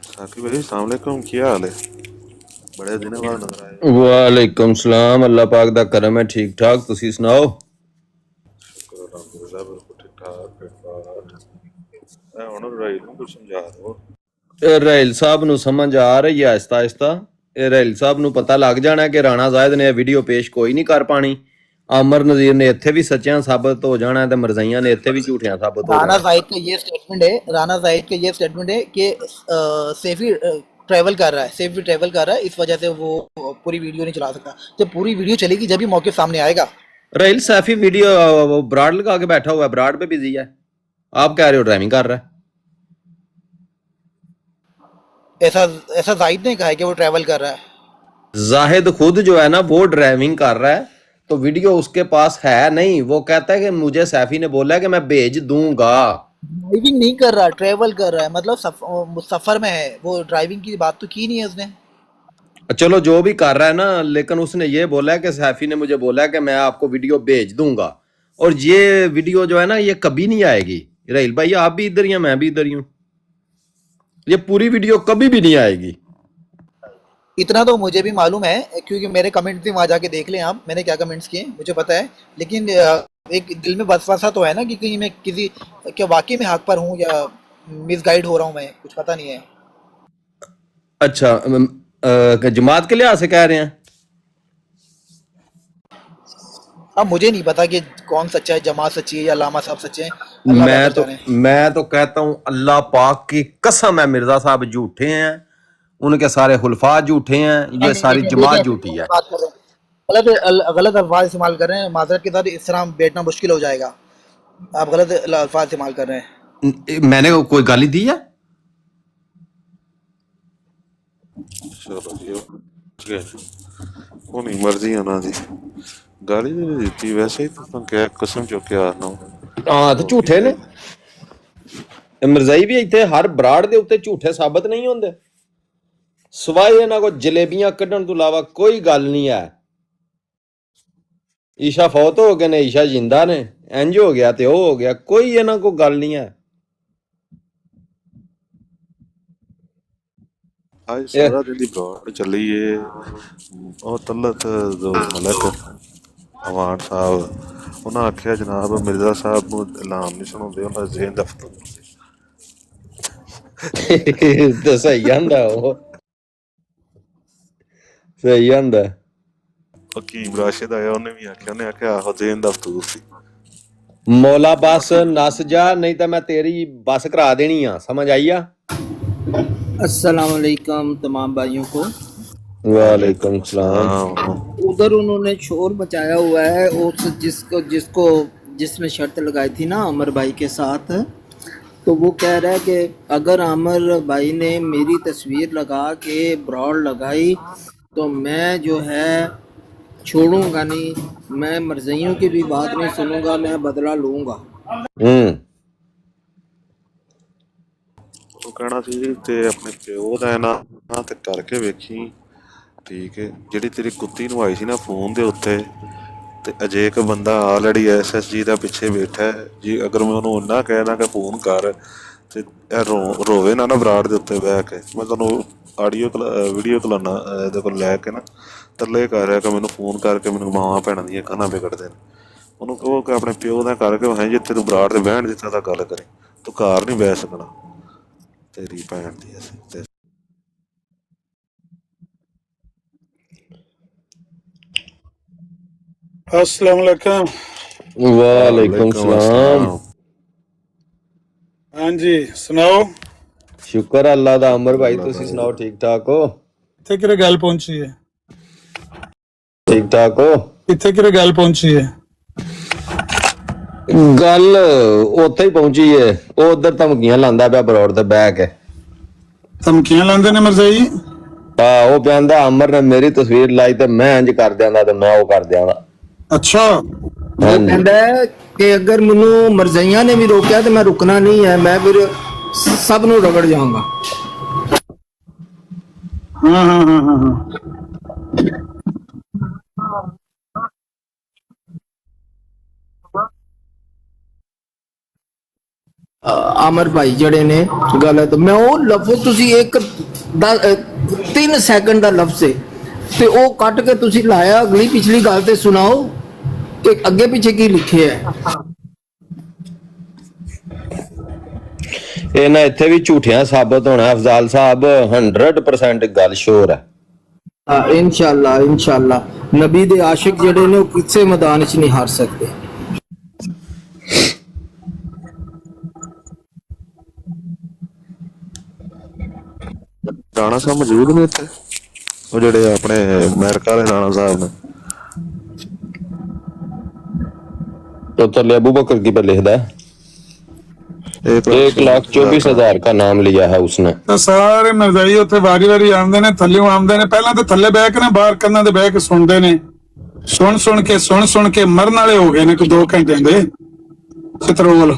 साकिब भाई अस्सलाम वालेकुम, क्या हाल है? बड़े दिनों बाद नजर आए। वालेकुम सलाम, अल्लाह पाक दा करम है, ठीक ठाक, तुसी सुनाओ? शुक्र अल्हम्दुलिल्लाह, बिल्कुल ठीक ठाक। मैं हुण राहिल नूं कुछ समझा दो। राहिल साहब नूं समझ आ रही है आहिस्ता आहिस्ता। राहिल साहब नूं पता लग जाना कि राणा जाहिद ने वीडियो पेश कोई नहीं कर पानी। आमर नज़ीर ने इत्थे भी सच्चियां साबित हो जाना है, मरज़ाइयां ने इत्थे भी झूठियां साबित हो जाना। राना जाहिद का ये स्टेटमेंट है कि सैफी ट्रैवल कर रहा है, इस वजह से वो पूरी वीडियो नहीं चला सकता। तो पूरी वीडियो चलेगी जब भी मौके सामने आएगा। राहिल सैफी वीडियो ब्राड लगा के बैठा हुआ है, ब्राड पे बिजी है, आप कह रहे हो ड्राइविंग कर रहा है। ऐसा जाहिद ने कहा है कि वो ट्रैवल कर रहा है। जाहिद खुद जो है ना वो ड्राइविंग कर रहा है, तो वीडियो उसके पास है नहीं। वो कहता है कि मुझे सैफी ने बोला है कि मैं भेज दूंगा। ड्राइविंग नहीं कर रहा, ट्रैवल कर रहा है, मतलब सफर में है। वो ड्राइविंग की बात तो की नहीं है उसने। चलो जो भी कर रहा है ना, लेकिन उसने ये बोला है कि सैफी ने मुझे बोला है कि मैं आपको वीडियो भेज दूंगा, और ये वीडियो जो है ना ये कभी नहीं आएगी। राहिल भाई आप भी इधर ही हैं, मैं भी इधर ही हूँ, ये पूरी वीडियो कभी भी नहीं आएगी। इतना तो मुझे भी मालूम है, क्योंकि मेरे कमेंट भी वहाँ जाके देख लें आप, मैंने क्या कमेंट्स किए मुझे पता है। लेकिन एक दिल में वसवसा तो है ना कि कहीं मैं किसी क्या वाकई में हक पर हूँ या मिसगाइड हो रहा हूँ, मैं कुछ पता नहीं है। अच्छा, जमात के लिहाज से कह रहे हैं? अब मुझे नहीं पता कि कौन सच्चा है, जमात सच्ची है या अल्लामा साहब सच्चे हैं। मैं तो कहता हूँ अल्लाह पाक की कसम है, मिर्जा साहब झूठे हैं, उनके सारे हुल्फात झूठे हैं, ये सारी जमात झूठी है। गलत अल्फाज इस्तेमाल कर रहे हैं, माजरत के साथ इस तरह बैठना मुश्किल हो जाएगा। आप गलत अल्फाज इस्तेमाल कर रहे हैं। मैंने कोई गाली दी है? ਚਲੋ ਜੀ ਠੀਕ ਹੈ ਉਹਨੀ ਮਰਜ਼ੀ ਉਹਨਾਂ ਦੀ ਗਾਲੀ ਨਹੀਂ ਦਿੱਤੀ ਵੈਸੇ ਹੀ ਤਾਂ ਕਿਹਾ ਕਸਮ ਚੁੱਕਿਆ ਨਾ ਹਾਂ ਤੇ ਝੂਠੇ ਨੇ ਇਹ ਮਿਰਜ਼ਾਈ ਵੀ ਇੱਥੇ ਹਰ ਬਰਾੜ ਦੇ ਉੱਤੇ ਝੂਠੇ ਸਾਬਤ ਨਹੀਂ ਹੁੰਦੇ ਸਵਾਏ ਇਹਨਾਂ ਕੋ ਜਲੇਬੀਆਂ ਕੱਢਣ ਤੋਂ ਇਲਾਵਾ ਕੋਈ ਗੱਲ ਨਹੀਂ ਹੈ ईशा फौत हो गए ने ईशा जिंदा ने इंज हो गया ते हो गया कोई इन्हां को गल नहीं है ਅੱਜ ਸਾਰਾ ਦਿਨ ਦੀ ਬਰਾੜ ਚੱਲੀ ਏ ਉਹ ਤਲਤ ਜੋ ਮਲਕ ਅਵਾਨ ਸਾਹਿਬ ਉਹਨਾਂ ਆਖਿਆ ਜਨਾਬ ਮਿਰਜ਼ਾ ਸਾਹਿਬ ਨੂੰ ਐਲਾਨ ਨਹੀਂ ਸੁਣਾਉਂਦੇ ਉਹਨਾਂ ਜ਼ੇਨ ਦਫ਼ਤਰ ਤੇ ਸਹੀ ਆਂਦਾ ਉਹ ਸਹੀ ਆਂਦਾ ਹਕੀਮ ਰਾਸ਼ਿਦ ਆਇਆ ਉਹਨੇ ਵੀ ਆਖਿਆ ਉਹਨੇ ਆਖਿਆ ਆਹੋ ਜ਼ੇਨ ਦਫ਼ਤਰ ਸੀ मौला बस नस जा नहीं तो मैं तेरी बस करा देनी आ समझ आई आ अस्सलाम वालेकुम तमाम भाइयों को। वालेकुम सलाम। उधर उन्होंने शोर मचाया हुआ है उस जिसने शर्त लगाई थी ना आमिर भाई के साथ, तो वो कह रहा है कि अगर आमिर भाई ने मेरी तस्वीर लगा के ब्रॉड लगाई तो मैं जो है छोड़ूंगा नहीं, मैं मर्जियों की भी बात नहीं सुनूंगा, मैं बदला लूंगा। ਉਹ ਕਹਿਣਾ ਸੀ ਤੇ ਆਪਣੇ ਪਿਓ ਦਾ ਨਾ ਤੇ ਕਰਕੇ ਵੇਖੀ ਠੀਕ ਹੈ ਜਿਹੜੀ ਤੇਰੀ ਕੁੱਤੀ ਨੂੰ ਆਈ ਸੀ ਨਾ ਫੋਨ ਦੇ ਉੱਤੇ ਤੇ ਅਜੇ ਇੱਕ ਬੰਦਾ ਆਲਰੇਡੀ SSG ਦਾ ਪਿੱਛੇ ਬੈਠਾ ਜੀ ਅਗਰ ਮੈਂ ਉਹਨੂੰ ਉਹਨਾਂ ਕਹਿਣਾ ਕਿ ਫੋਨ ਕਰ ਤੇ ਇਹ ਰੋਵੇ ਨਾ ਬਰਾੜ ਦੇ ਉੱਤੇ ਬਹਿ ਕੇ ਮੈਂ ਤੁਹਾਨੂੰ ਆਡੀਓ ਵੀਡੀਓ ਕਲਾਣਾ ਇਹਦੇ ਕੋਲ ਲੈ ਕੇ ਨਾ ਤਰਲੇ ਕਰ ਰਿਹਾ ਕਿ ਮੈਨੂੰ ਫੋਨ ਕਰਕੇ ਮੈਨੂੰ ਮਾਵਾਂ ਭੈਣਾਂ ਦੀਆਂ ਅੱਖਾਂ ਵਿਗੜਦੇ ਨੇ ਉਹਨੂੰ ਕਹੋ ਕਿ ਆਪਣੇ ਪਿਓ ਦਾ ਕਰਕੇ ਹੈ ਜਿੱਥੇ ਤੂੰ ਬਰਾੜ ਦੇ ਬਹਿਣ ਦਿੱਤਾ ਤਾਂ ਗੱਲ ਕਰੇ ਤੂੰ ਘਰ ਨਹੀਂ ਬਹਿ ਸਕਣਾ ਤੇਰੀ ਭੈਣ ਦੀ ਅਸੀਂ अस्सलाम वालेकुम। वालेकुम सलाम। हाँ जी सुनाओ। शुक्र अल्लाह दा अमर भाई तुसी सुनाओ ठीक ठाक हो? किथे किरे गल पहुंची है? ठीक ठाक हो? किथे किरे गल पहुंची है? गल उत्थे ही पहुंची है ਉਹ ਉਧਰ ਧਮਕੀਆਂ ਲਾਂਦਾ ਪਿਆ ਬਰੋੜ ਤੇ ਬਹਿ ਕੇ ਧਮਕੀਆਂ ਲਾਉਂਦੇ ਨੇ ਮਰਜ਼ਾਈ ਉਹ ਕਹਿੰਦਾ ਅਮਰ ਨੇ ਮੇਰੀ ਤਸਵੀਰ ਲਾਈ ਤੇ ਮੈਂ ਇੰਜ ਕਰ ਦਿਆਂਦਾ ਤੇ ਮੈਂ ਉਹ ਕਰ ਦਿਆਂਗਾ अच्छा वो कहता है कि अगर मैनू मरजाइया ने भी रोकया तो मैं रुकना नहीं है, मैं फिर सब नू रगड़ जाऊंगा। हाँ हाँ हाँ हाँ हाँ आमिर भाई जड़े ने गलत मैं वो लफ्ज तुसी एक 3 सेकंड का लफ्ज है ते वो कट के तुसी लाया अगली पिछली गल ते सुनाओ कि अगे पीछे की लिखे है। ਇਹਨਾਂ ਇੱਥੇ ਵੀ ਝੂਠਿਆਂ ਸਾਬਤ ਹੋਣਾ ਅਫਜ਼ਾਲ ਸਾਹਿਬ 100% ਗੱਲ ਸ਼ੋਰ ਹੈ। इंशाल्लाह नबी दे आशिक जड़े ने किसी मैदान च नहीं हार सकते। ਰਾਣਾ ਸਾਹਿਬ ਮੌਜੂਦ ਨੇ ਇੱਥੇ ਉਹ ਜਿਹੜੇ ਆਪਣੇ ਅਮਰੀਕਾ ਵਾਲੇ ਰਾਣਾ ਸਾਹਿਬ ਨੇ तो तले अबू बकर की पर लिखदा है 1,24,000 का नाम लिया है उसने। ਤਾਂ ਸਾਰੇ ਮਰਜ਼ਾਈ ਉੱਥੇ ਵਾਰੀ ਆਉਂਦੇ ਨੇ ਥੱਲਿਓਂ ਆਉਂਦੇ ਨੇ ਪਹਿਲਾਂ ਤਾਂ ਥੱਲੇ ਬਹਿ ਕੇ ਨਾ ਬਾਹਰ ਕੰਨਾਂ ਦੇ ਬਹਿ ਕੇ ਸੁਣਦੇ ਨੇ ਸੁਣ ਕੇ ਮਰਨ ਵਾਲੇ ਹੋ ਗਏ ਨੇ ਕੋਈ 2 ਘੰਟੇ ਦੇ ਚਤਰੋਲ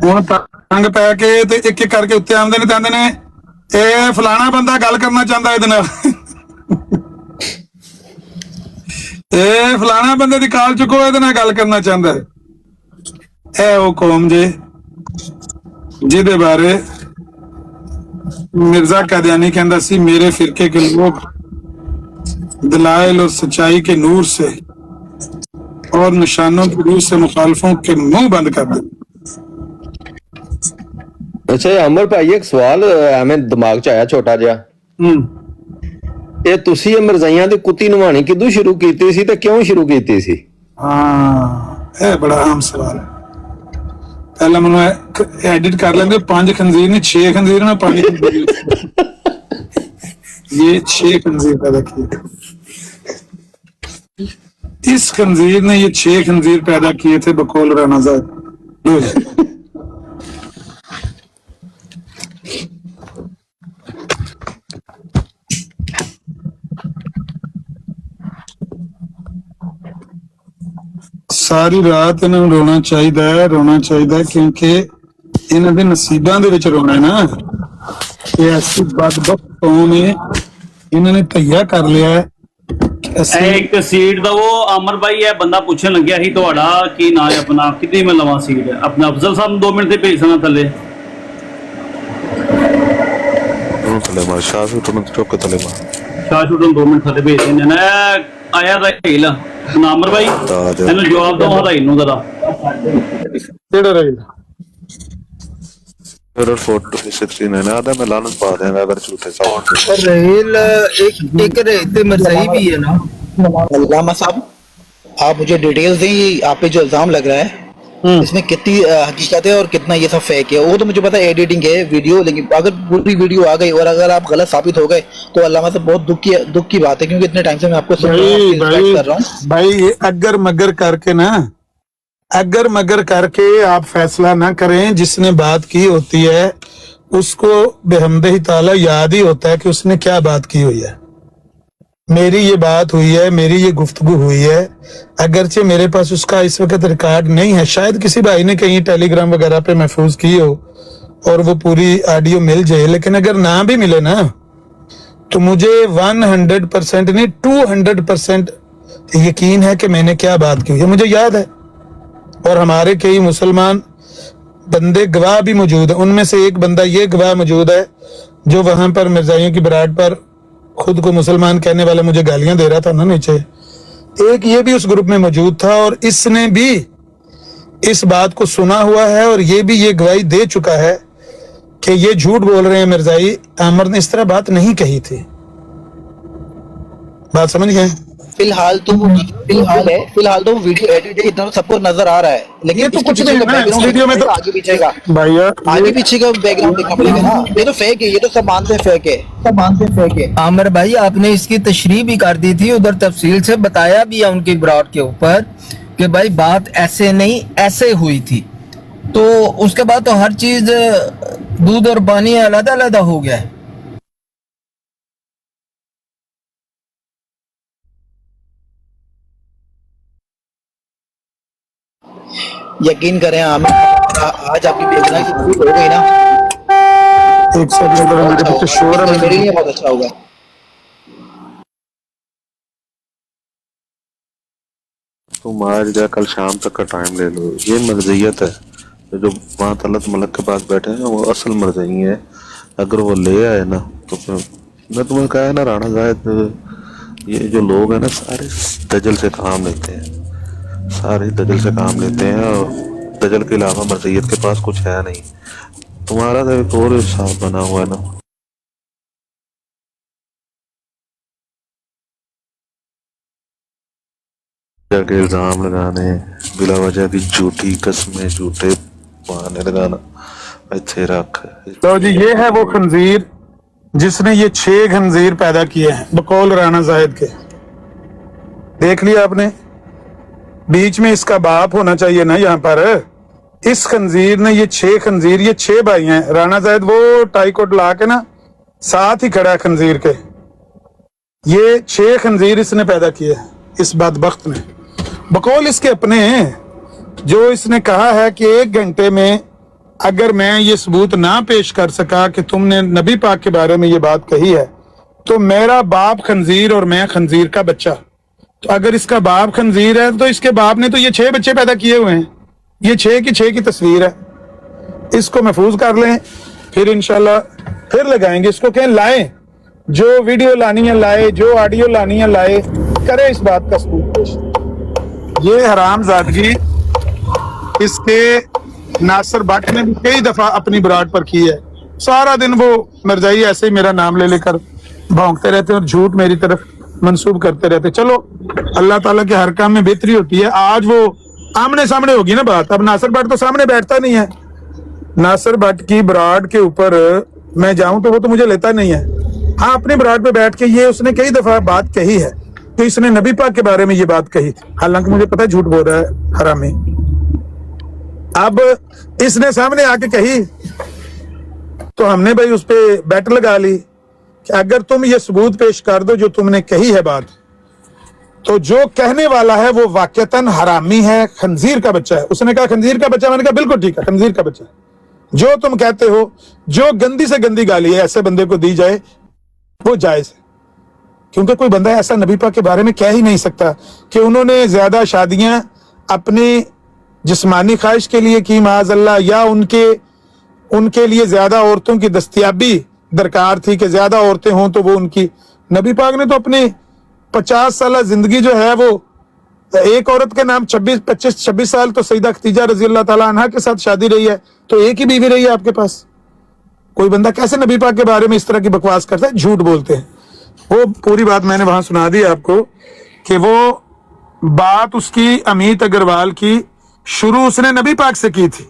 ਹੁਣ ਤੰਗ ਪੈ ਕੇ ਤੇ ਇੱਕ ਕਰਕੇ ਉੱਤੇ ਆਉਂਦੇ ਨੇ ਤੇ ਆਂਦੇ ਨੇ ਇਹ ਫਲਾਣਾ ਬੰਦਾ ਗੱਲ ਕਰਨਾ ਚਾਹੁੰਦਾ ਇਹਦੇ ਨਾਲ ਇਹ ਫਲਾਣਾ ਬੰਦੇ ਦੀ ਕਾਲ ਚੁੱਕੋ ਇਹਦੇ ਨਾਲ ਗੱਲ ਕਰਨਾ ਚਾਹੁੰਦਾ ਇਹ ਉਹ ਕੌਮ ਜੇ ਜਿਹਦੇ ਬਾਰੇ मिर्जा कादियानी कहता सी मेरे फिरके के लोग दलाइल और सच्चाई के नूर से और निशानों की रूह से मुखालफों के मुंह बंद कर दे। अच्छा अमर भाई एक सवाल ਐਵੇਂ ਦਿਮਾਗ 'ਚ ਆਇਆ ਛੋਟਾ ਜਿਹਾ ਇਹ ਤੁਸੀਂ ਇਹ ਮਰਜ਼ਾਈਆਂ ਦੀ ਕੁੱਤੀ ਨਵਾਣੀ ਕਿਦੋਂ ਸ਼ੁਰੂ ਕੀਤੀ ਸੀ ਤੇ ਕਿਉਂ ਸ਼ੁਰੂ ਕੀਤੀ ਸੀ? हाँ ये बड़ा आम सवाल है। पहला मैं एडिट कर लेंगे 5 खंजीर ने 6 खंजीर में 5 ये 6 खंजीर पैदा किए। इस खंजीर ने ये 6 खंजीर पैदा किए थे बकौल राना साहब। ਸਾਰੀ ਰਾਤ ਇਹਨਾਂ ਨੂੰ ਰੋਣਾ ਚਾਹੀਦਾ ਹੈ ਕਿਉਂਕਿ ਇਹਨਾਂ ਦੇ ਨਸੀਬਾਂ ਦੇ ਵਿੱਚ ਰੋਣਾ ਹੈ ਨਾ। ਇਹ ਐਸੀ ਬਦਬਖਤ ਕੌਮ ਹੈ, ਇਹਨਾਂ ਨੇ ਧਈਆ ਕਰ ਲਿਆ ਹੈ। ਇੱਕ ਸੀਟ ਦਾ ਉਹ ਅਮਰ ਭਾਈ ਇਹ ਬੰਦਾ ਪੁੱਛਣ ਲੱਗਿਆ ਸੀ ਤੁਹਾਡਾ ਕੀ ਨਾਂ ਹੈ ਆਪਣਾ, ਕਿਤੇ ਮੈਂ ਲਵਾਂ ਸੀਟ ਆਪਣਾ ਅਫਜ਼ਲ ਸਾਹਿਬ ਨੂੰ 2 ਮਿੰਟ ਤੇ ਭੇਜ ਦੇਣਾ ਥੱਲੇ। ਥੱਲੇ ਮਾਰ ਸ਼ਾਹ ਨੂੰ ਚੁੱਕ ਥੱਲੇ ਮਾਰ ਸ਼ਾਹ ਸ਼ੂਟ ਨੂੰ 2 ਮਿੰਟ ਥੱਲੇ ਭੇਜ ਦਿੰਦੇ ਨੇ। ਆਇਆ ਰਾਹੀਲ ਅਮਰ ਭਾਈ ਇਹਨੂੰ ਜਵਾਬ ਦਿਓ ਹਰਾਈਲ ਨੂੰ ਜ਼ਰਾ। ਕਿਹੜਾ ਰਾਹੀਲ? ਫਿਰ 416 है ना, आधा मैं लानत पा देगा अगर झूठे साउंड। रेल एक रेत मरसई भी है ना। अल्लामा साहब आप मुझे डिटेल्स दें, ये आप पे जो इल्जाम लग रहा है इसमें कितनी हकीकत है और कितना ये सब फेक है। वो तो मुझे पता है एडिटिंग है वीडियो, लेकिन अगर पूरी वीडियो आ गई और अगर आप गलत साबित हो गए तो अल्लामा से बहुत दुख की बात है, क्योंकि इतने टाइम से मैं आपको सुन रहा हूं, कर रहा हूं भाई। अगर मगर करके ना, अगर मगर करके आप फैसला ना करें। जिसने बात की होती है उसको बेहमदे ही ताला याद ही होता है कि उसने क्या बात की हुई है। मेरी ये बात हुई है, मेरी ये गुफ्तगू हुई है, अगरचे मेरे पास उसका इस वक्त रिकॉर्ड नहीं है, शायद किसी भाई ने कहीं टेलीग्राम वगैरह पे महफूज की हो और वो पूरी ऑडियो मिल जाए, लेकिन अगर ना भी मिले ना तो मुझे 100% नहीं 200% यकीन है कि मैंने क्या बात की हुई है, मुझे याद है। और हमारे कई मुसलमान बंदे गवाह भी मौजूद हैं, उनमें से एक बंदा ये गवाह मौजूद है जो वहां पर मिर्जाइयों की बरात पर खुद को मुसलमान कहने वाले मुझे गालियां दे रहा था ना नीचे। एक ये भी उस ग्रुप में मौजूद था और इसने भी इस बात को सुना हुआ है और ये भी ये गवाही दे चुका है कि ये झूठ बोल रहे हैं मिर्जाई, आमिर ने इस तरह बात नहीं कही थी। बात समझ गए? फिलहाल तो वो वीडियो एडिट है, इतना तो सबको नजर आ रहा है, लेकिन तो कुछ नहीं है इस वीडियो में तो आगे पीछे का भैया आगे पीछे का बैकग्राउंड देखना पड़ेगा ना। ये तो फेक है, ये तो सब मानते हैं फेक है। आमिर भाई आपने इसकी तशरीह भी कर दी थी, उधर तफसील से बताया भी है उनकी ब्रॉड के ऊपर कि भाई बात ऐसे नहीं ऐसे हुई थी। तो उसके बाद तो हर चीज दूध और पानी अलग अलग हो गया है। यकीन करें आमिर, आज आपकी बेगुनाही की प्रूफ हो गई ना, एक सेकंड मेरे पीछे शोर है, मेरे लिए बहुत अच्छा होगा। तुम आज या कल शाम तक का टाइम ले लो, ये मर्जियत है। जो वहाँ तलत मलक के पास बैठे हैं वो असल मर्जी है, अगर वो ले आए ना तो फिर मैं तुम्हें कहा है ना राणा जायद, ये जो लोग हैं ना सारे दजल से काम लेते हैं, सारे दजल से काम लेते हैं और दजल के अलावा मर्जियत के पास कुछ है नहीं। तुम्हारा तो एक और हिसाब बना हुआ है ना। के इल्जाम लगाने, बिला वजह की झूठी कस्में, झूठे बहाने लगाना, अच्छे रख। तो जी ये है वो खंजीर जिसने ये 6 खंजीर पैदा किए हैं बकौल राणा जायद के। देख लिया आपने, बीच में इसका बाप होना चाहिए ना यहाँ पर। इस खंजीर ने ये 6 खंजीर, ये 6 भाई हैं। राणा जायद वो टाई कोट ला के ना साथ ही खड़ा है खंजीर के। ये 6 खंजीर इसने पैदा किए हैं, इस बदबख्त ने, बकौल इसके अपने हैं। जो इसने कहा है कि 1 घंटे में अगर मैं ये सबूत ना पेश कर सका कि तुमने नबी पाक के बारे में ये बात कही है तो मेरा बाप खंजीर और मैं खंजीर का बच्चा। तो अगर इसका बाप खंजीर है तो इसके बाप ने तो ये 6 बच्चे पैदा किए हुए हैं। ये 6 की तस्वीर है, इसको महफूज कर लें, फिर इंशाल्लाह फिर लगाएंगे। इसको कहें लाएं, जो वीडियो लानी है लाए, जो ऑडियो लानी है लाए, करे इस बात का सबूत पेश। ये हरामजादगी इसके नासिर भट्ट ने भी कई दफा अपनी बरात पर की है। सारा दिन वो मिर्जाई ऐसे ही मेरा नाम ले लेकर भौंकते रहते और झूठ मेरी तरफ मंसूब करते रहते। चलो अल्लाह ताला के हर काम में बेहतरी होती है। आज वो आमने सामने होगी ना बात। अब नासिर भट्ट तो सामने बैठता नहीं है। नासिर भट्ट की बरात के ऊपर मैं जाऊं तो वो तो मुझे लेता नहीं है। हाँ, अपनी बरात पे बैठ के ये उसने कई दफा बात कही है कि इसने नबी पाक के बारे में ये बात कही थी, हालांकि मुझे पता है झूठ बोल रहा है हरामी। अब इसने सामने आके कही तो हमने भाई उस पे बैट लगा ली कि अगर तुम ये सबूत पेश कर दो जो तुमने कही है बात तो जो कहने वाला है वो वाकयतन हरामी है, खंजीर का बच्चा है। उसने कहा खंजीर का बच्चा, मैंने कहा बिल्कुल ठीक है, खंजीर का बच्चा है। जो तुम कहते हो, जो गंदी से गंदी गाली है ऐसे बंदे को दी जाए वो जायज है, क्योंकि कोई बंदा ऐसा नबी पाक के बारे में कह ही नहीं सकता कि उन्होंने ज्यादा शादियां अपनी जिस्मानी ख्वाहिश के लिए की माज़अल्लाह, या उनके लिए ज्यादा औरतों की दस्तयाबी दरकार थी कि ज्यादा औरतें हों तो वो उनकी। नबी पाक ने तो अपनी 50 साल जिंदगी जो है वो एक औरत के नाम 25-26 साल तो सईदा खदीजा रजी अल्लाह ताला अन्हा के साथ शादी रही है, तो एक ही बीवी रही है आपके पास। कोई बंदा कैसे नबी पाक के बारे में इस तरह की बकवास करता है, झूठ बोलते हैं। वो पूरी बात मैंने वहां सुना दी आपको कि वो बात उसकी अमित अग्रवाल की शुरू उसने नबी पाक से की थी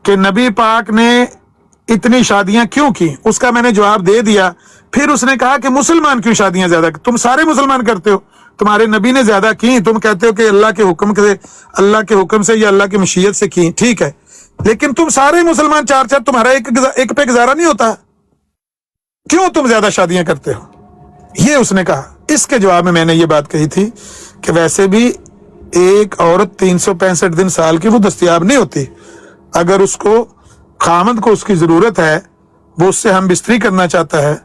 कि नबी पाक ने इतनी शादियां क्यों की, उसका मैंने जवाब दे दिया। फिर उसने कहा कि मुसलमान क्यों शादियां ज्यादा, तुम सारे मुसलमान करते हो, तुम्हारे नबी ने ज्यादा की, तुम कहते हो कि अल्लाह के हुक्म से या अल्लाह की मशीयत से की, ठीक है, लेकिन तुम सारे मुसलमान चार तुम्हारा एक पे गुजारा नहीं होता, क्यों तुम ज्यादा शादियां करते हो, ये उसने कहा। इसके जवाब में मैंने ये बात कही थी कि वैसे भी एक औरत 365 दिन साल की वो दस्तयाब नहीं होती। अगर उसको खामद को उसकी जरूरत है, वो उससे हम बिस्तरी करना चाहता है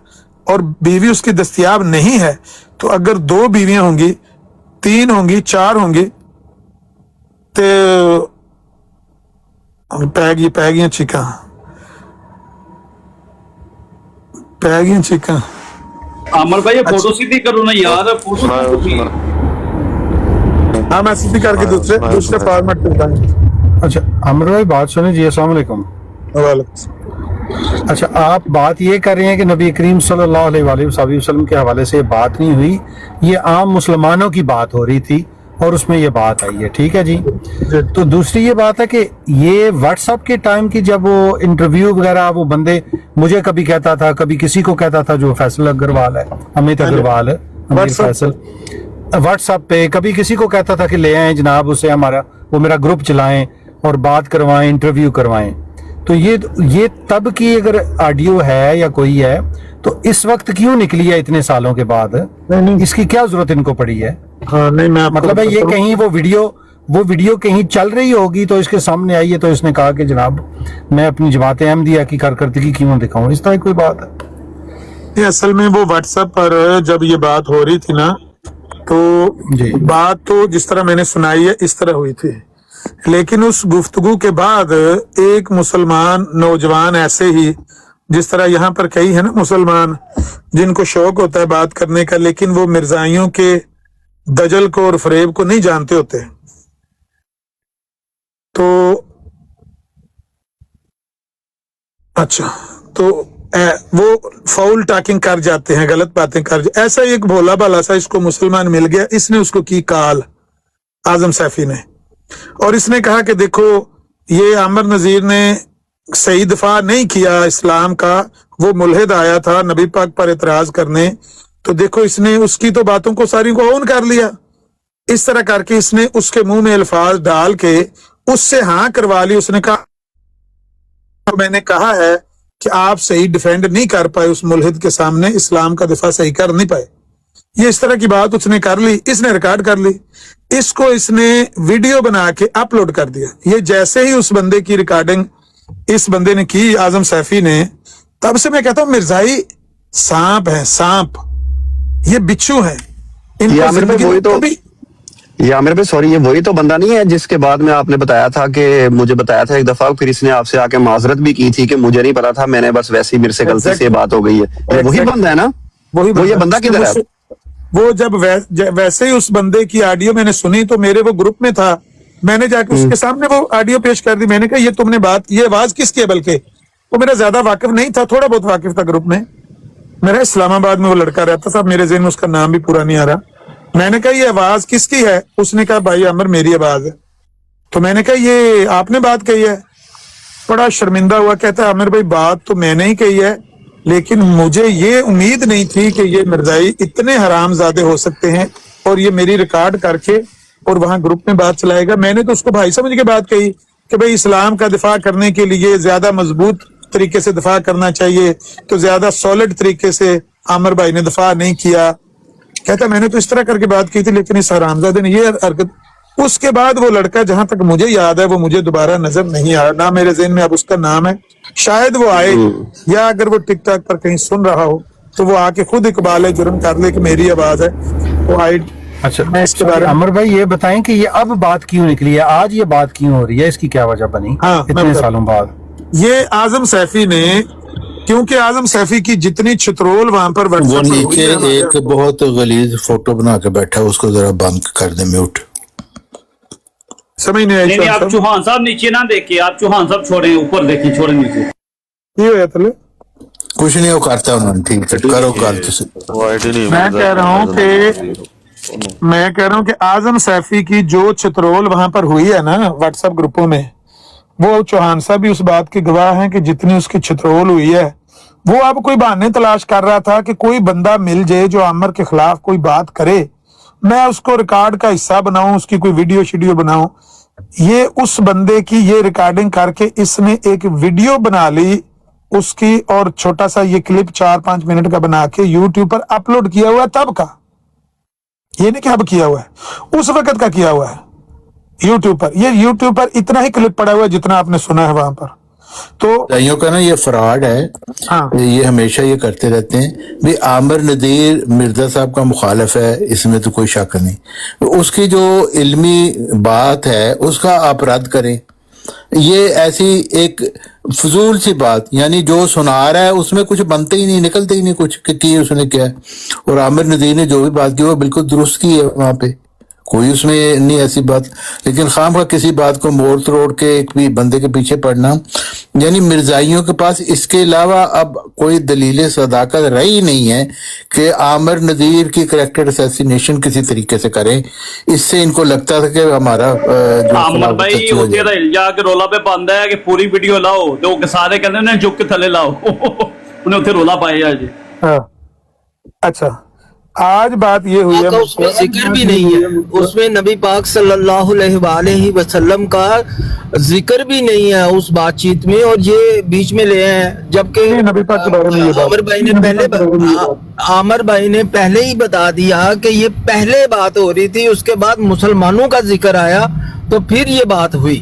और बीवी उसकी दस्तयाब नहीं है, तो अगर 2 बीवियां होंगी, 3 होंगी, 4 होंगी, तो पै गई चीका। आमर भाई ये फोटो सीधी करो ना यार, फोटो हाँ मैं सीधी करके दूसरे फॉर्मेट पे बताएंगे। अच्छा आमिर भाई बात सुने जी, अस्सलाम वालेकुम। अच्छा आप बात ये कर रहे हैं कि नबी करीम सल्लल्लाहु अलैहि वसल्लम के हवाले से बात नहीं हुई, ये आम मुसलमानों की बात हो रही थी और उसमें ये बात आई है, ठीक है जी। तो दूसरी ये बात है कि ये व्हाट्सएप के टाइम की जब वो इंटरव्यू वगैरह वो बंदे मुझे कभी कहता था, कभी किसी को कहता था, जो फैसल अग्रवाल है, अमित अग्रवाल है, अमीर फैसल, व्हाट्सएप पे कभी किसी को कहता था कि ले आए जनाब उसे हमारा वो मेरा ग्रुप चलाएं और बात करवाएं, इंटरव्यू करवाएं। तो ये तब की अगर ऑडियो है या कोई है तो इस वक्त क्यों निकली है इतने सालों के बाद? नहीं। इसकी क्या जरूरत इनको पड़ी है? हाँ नहीं, मैं मतलब है ये कहीं वो वीडियो कहीं चल रही होगी तो इसके सामने आई है तो इसने कहा कि जनाब मैं अपनी जमात अहमदिया की कारकर्दगी क्यों दिखाऊं, इस तरह कोई बात है? असल में वो व्हाट्सएप पर जब ये बात हो रही थी ना, तो बात तो जिस तरह मैंने सुनाई है इस तरह हुई थी, लेकिन उस गुफ्तगू के बाद एक मुसलमान नौजवान ऐसे ही जिस तरह यहाँ पर कई है ना मुसलमान जिनको शौक होता है बात करने का, लेकिन वो मिर्जाइयों के दजल को और फरेब को नहीं जानते होते, तो अच्छा तो वो फाउल टॉकिंग कर जाते हैं, गलत बातें कर ऐसा एक भोला भाला सा इसको मुसलमान मिल गया, इसने उसको की काल आजम सैफी ने, और इसने कहा कि देखो ये आमिर नजीर ने सही दफा नहीं किया इस्लाम का, वो मुल्हिद आया था नबी पाक पर एतराज करने, तो देखो इसने उसकी तो बातों को सारी को ऑन कर लिया। इस तरह करके इसने उसके मुंह में अल्फाज डाल के उससे हाँ करवा ली। उसने कहा मैंने कहा है कि आप सही डिफेंड नहीं कर पाए उस मुल्हिद के सामने, इस्लाम का दिफा सही कर नहीं पाए, ये इस तरह की बात उसने कर ली, इसने रिकॉर्ड कर ली, इसको इसने वीडियो बना के अपलोड कर दिया। ये जैसे ही उस बंदे की रिकॉर्डिंग इस बंदे ने की, आजम सैफी ने, तब से मैं कहता हूँ मिर्जाई सांप है, सांप, ये बिच्छू है। ये आमिर भाई सॉरी, ये वही तो बंदा नहीं है जिसके बाद में आपने बताया था कि मुझे बताया था एक दफा, फिर इसने आपसे आके माजरत भी की थी कि मुझे नहीं पता था, मैंने बस वैसे ही मेरे से गलती से बात हो गई है। वही बंदा है ना? वो ये बंदा किधर है? वो जब वैसे ही उस बंदे की ऑडियो मैंने सुनी तो मेरे वो ग्रुप में था, मैंने जाकर उसके सामने वो ऑडियो पेश कर दी। मैंने कहा ये तुमने बात, ये आवाज किसकी है? बल्कि वो मेरा ज्यादा वाकिफ नहीं था, थोड़ा बहुत वाकिफ था ग्रुप में, मेरा इस्लामाबाद में वो लड़का रहता था, मेरे ज़हन में उसका नाम भी पूरा नहीं आ रहा। मैंने कहा ये आवाज किसकी है? उसने कहा भाई अमर मेरी आवाज है। तो मैंने कहा ये आपने बात कही है? बड़ा शर्मिंदा हुआ, कहता है आमिर भाई बात तो मैंने ही कही है, लेकिन मुझे ये उम्मीद नहीं थी कि ये मिर्जाई इतने हरामजादे हो सकते हैं और ये मेरी रिकॉर्ड करके और वहां ग्रुप में बात चलाएगा। मैंने तो उसको भाई समझ के बात कही कि भाई इस्लाम का दिफा करने के लिए ज्यादा मजबूत तरीके से दिफा करना चाहिए, तो ज्यादा सॉलिड तरीके से आमिर भाई ने दिफा नहीं किया, कहता मैंने तो इस तरह करके बात की थी, लेकिन इस हरामजादे ने ये हरकत। उसके बाद वो लड़का, जहां तक मुझे याद है, वो मुझे दोबारा नजर नहीं आया, ना मेरे ज़हन में अब उसका नाम है। शायद वो आए, या अगर वो टिकटॉक पर कहीं सुन रहा हो तो वो आके खुद इकबाल जुर्म कर ले कि मेरी आवाज है, वो आई। अच्छा, मैं इसके बारे में अमर भाई ये बताएं कि ये अब बात क्यों निकली है, आज ये बात क्यों हो रही है, इसकी क्या वजह बनी इतने सालों बाद? ये आजम सैफी ने, क्योंकि आजम सैफी की जितनी छितरोल वहां पर वो नीचे एक बहुत गलीज फोटो बना के बैठा है, उसको जरा बंद कर दे, म्यूट। समझ नहीं आई। नहीं, आप चौहान साहब नीचे ना देखिए, आप चौहान साहब छोड़े, ऊपर देखिए, छोड़े नीचे। ये होया तले कुछ नहीं वो करता उन्होंने, ठीक है करो कल। मैं कह रहा हूँ कि आजम सैफी की जो छितरोल वहां पर हुई है ना व्हाट्सएप ग्रुपों में, वो चौहान साहब भी उस बात के गवाह हैं कि जितनी उसकी छितरोल हुई है, वो अब कोई बहाने तलाश कर रहा था कि कोई बंदा मिल जाए जो आमिर के खिलाफ कोई बात करे, मैं उसको रिकॉर्ड का हिस्सा बनाऊं, उसकी कोई वीडियो शीडियो बनाऊं। ये उस बंदे की ये रिकॉर्डिंग करके इसने एक वीडियो बना ली उसकी, और छोटा सा ये क्लिप 4-5 मिनट का बना के यूट्यूब पर अपलोड किया हुआ है। तब का, ये नहीं कि अब किया हुआ है, उस वक्त का किया हुआ है यूट्यूब पर। ये यूट्यूब पर इतना ही क्लिप पड़ा हुआ है जितना आपने सुना है वहां पर। तो यूं का ना ये फ्रॉड है। हाँ, ये हमेशा ये करते रहते हैं भी। आमिर नदीर मिर्जा साहब का मुखालिफ है, इसमें तो कोई शक नहीं। उसकी जो इल्मी बात है उसका आप रद्द करें। ये ऐसी एक फजूल सी बात, यानी जो सुना रहा है उसमें कुछ बनते ही नहीं, निकलते ही नहीं कुछ कि उसने क्या है। और आमिर नदीर ने जो भी बात की वो बिल्कुल दुरुस्त की है, वहां पे कोई उसमें नहीं ऐसी बात। लेकिन खाम का किसी बात को मोड़ तोड़ के एक भी बंदे के पीछे पड़ना, यानी मिर्जाइयों के पास इसके अलावा अब कोई दलील सदाकत रही नहीं है कि आमिर नदीर की करैक्टर असैसिनेशन किसी तरीके से करें। इससे इनको लगता था कि हमारा आमिर भाई उत्ते दा इल्जा के रोला पे पांदा है कि पूरी वीडियो लाओ, तो सारे कहते ने चुक के थले लाओ। उन्हें उत्ते रोला पाया जी। अच्छा, आज बात ये हुई है, उसमें जिक्र भी नहीं है, उसमें नबी पाक सल्लल्लाहु अलैहि वसल्लम का जिक्र भी नहीं है उस बातचीत में, और ये बीच में ले हैं। जबकि नबी पाक के बारे में ये बात आमिर भाई ने पहले ही बता दिया कि ये पहले बात हो रही थी, उसके बाद मुसलमानों का जिक्र आया तो फिर ये बात हुई।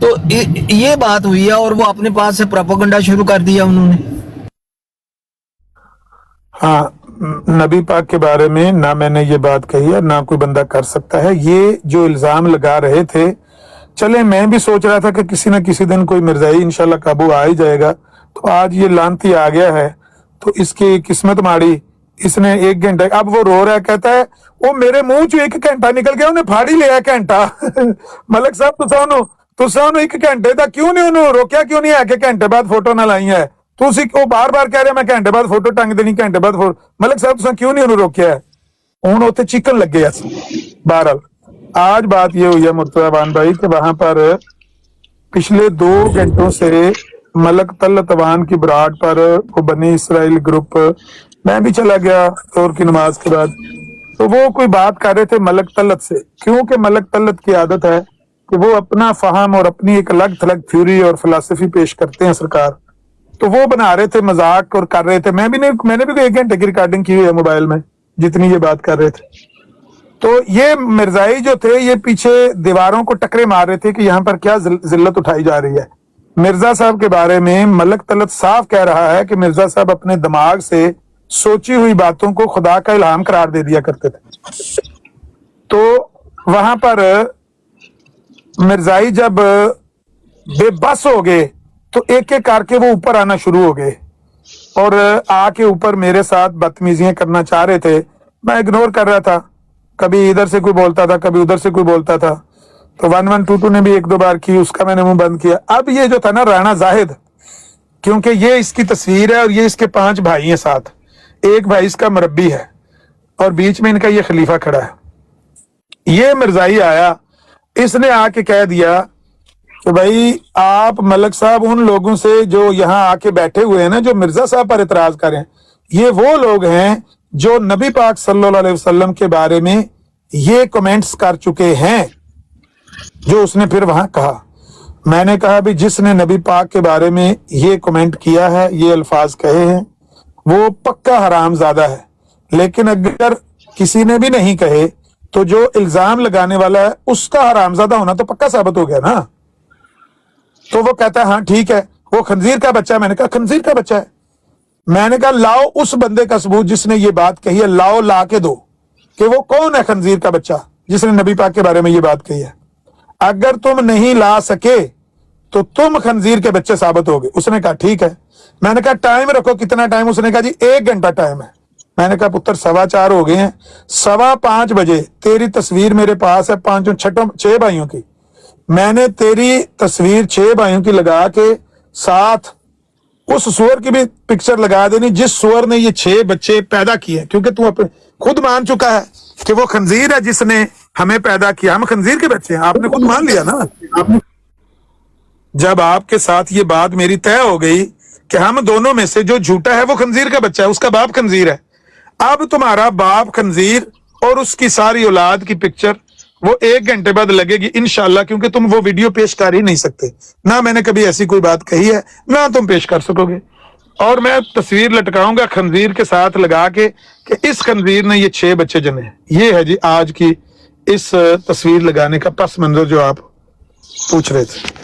तो ये बात हुई है और वो अपने पास से प्रोपेगेंडा शुरू कर दिया उन्होंने। हाँ, नबी पाक के बारे में ना मैंने ये बात कही है, ना कोई बंदा कर सकता है। ये जो इल्जाम लगा रहे थे, चले मैं भी सोच रहा था कि किसी न किसी दिन कोई मिर्जाई इंशाल्लाह काबू आ ही जाएगा, तो आज ये लानती आ गया है, तो इसकी किस्मत माड़ी। इसने 1 घंटे, अब वो रो रहा है, कहता है वो मेरे मुंह चो 1 घंटा निकल गया, उन्हें फाड़ी लिया घंटा। मलिक साहब तुसानू 1 घंटे का क्यों नहीं उन्होंने रोकया, क्यों नहीं है कि घंटे बाद फोटो ना लाई है? वो बार बार कह रहे मैं घंटे बाद फोटो टंग देनी, घंटे बाद फोटो। मलिक साहब तुसा क्यों नहीं उन्होंने रोकया है? हूं उत्थे चिकन लगे। बहरहाल आज बात ये हुई है मुर्तज़ा भाई कि वहां पर पिछले 2 घंटों से मलक तलत अवान की बराड पर वो बनी इसराइल ग्रुप, मैं भी चला गया जोर की नमाज के बाद, तो वो कोई बात कर रहे थे मलक तलत से, क्योंकि मलक तलत की आदत है कि वो अपना फहम और अपनी एक अलग थलग थ्योरी और फिलॉसफी पेश करते हैं सरकार। तो वो बना रहे थे मजाक और कर रहे थे। मैंने भी कोई 1 घंटे की रिकॉर्डिंग की हुई है मोबाइल में, जितनी ये बात कर रहे थे। तो ये मिर्जाई जो थे ये पीछे दीवारों को टकरे मार रहे थे कि यहाँ पर क्या जिल्लत उठाई जा रही है। मिर्जा साहब के बारे में मलक तलत साफ कह रहा है कि मिर्जा साहब अपने दिमाग से सोची हुई बातों को खुदा का इल्हाम करार दे दिया करते थे। तो वहां पर मिर्जाई जब बेबस हो गए तो एक एक करके वो ऊपर आना शुरू हो गए और आके ऊपर मेरे साथ बदतमीजियां करना चाह रहे थे। मैं इग्नोर कर रहा था, कभी इधर से कोई बोलता था, कभी उधर से कोई बोलता था। तो 1122 ने भी 1-2 बार की, उसका मैंने मुंह बंद किया। अब ये जो था ना राणा जाहिद, क्योंकि ये इसकी तस्वीर है और ये इसके 5 भाई हैं साथ, एक भाई इसका मुरब्बी है और बीच में इनका ये खलीफा खड़ा है। ये मिर्जाई आया, इसने आके कह दिया कि भाई आप मलक साहब उन लोगों से जो यहाँ आके बैठे हुए हैं ना, जो मिर्जा साहब पर इतराज करें, ये वो लोग हैं जो नबी पाक सल्लल्लाहु अलैहि वसल्लम के बारे में ये कमेंट्स कर चुके हैं। जो उसने फिर वहां कहा, मैंने कहा भी जिसने नबी पाक के बारे में ये कमेंट किया है, ये अल्फाज कहे हैं, वो पक्का हरामजादा है। लेकिन अगर किसी ने भी नहीं कहे तो जो इल्जाम लगाने वाला है उसका हरामजादा होना तो पक्का साबित हो गया ना। तो वो कहता है हाँ ठीक है वो खंजीर का बच्चा है। मैंने कहा खंजीर का बच्चा है। मैंने कहा लाओ उस बंदे का सबूत जिसने ये बात कही है, लाओ ला के दो कि वो कौन है खंजीर का बच्चा जिसने नबी पाक के बारे में ये बात कही है। अगर तुम नहीं ला सके तो तुम खंजीर के बच्चे साबित होगे। उसने कहा ठीक है। मैंने कहा टाइम रखो, कितना टाइम? उसने कहा जी 1 घंटा टाइम है। मैंने कहा पुत्र 4:15 हो गए हैं, 5:15 बजे तेरी तस्वीर मेरे पास है 6 भाइयों की। मैंने तेरी तस्वीर 6 भाइयों की लगा के साथ उस सुअर की भी पिक्चर लगा देनी जिस सुअर ने ये 6 बच्चे पैदा किए, क्योंकि तू खुद मान चुका है कि वो खंजीर है जिसने हमें पैदा किया, हम खंजीर के बच्चे हैं। आपने खुद मान लिया ना। जब आपके साथ ये बात मेरी तय हो गई कि हम दोनों में से जो झूठा है वो खंजीर का बच्चा है, उसका बाप खंजीर है, अब तुम्हारा बाप खंजीर और उसकी सारी औलाद की पिक्चर वो 1 घंटे बाद लगेगी इंशाल्लाह, क्योंकि तुम वो वीडियो पेश कर ही नहीं सकते ना। मैंने कभी ऐसी कोई बात कही है ना तुम पेश कर सकोगे। और मैं तस्वीर लटकाऊंगा खंजीर के साथ लगा के कि इस खंजीर ने ये 6 बच्चे जने हैं। ये है जी आज की इस तस्वीर लगाने का पस मंजर जो आप पूछ रहे थे।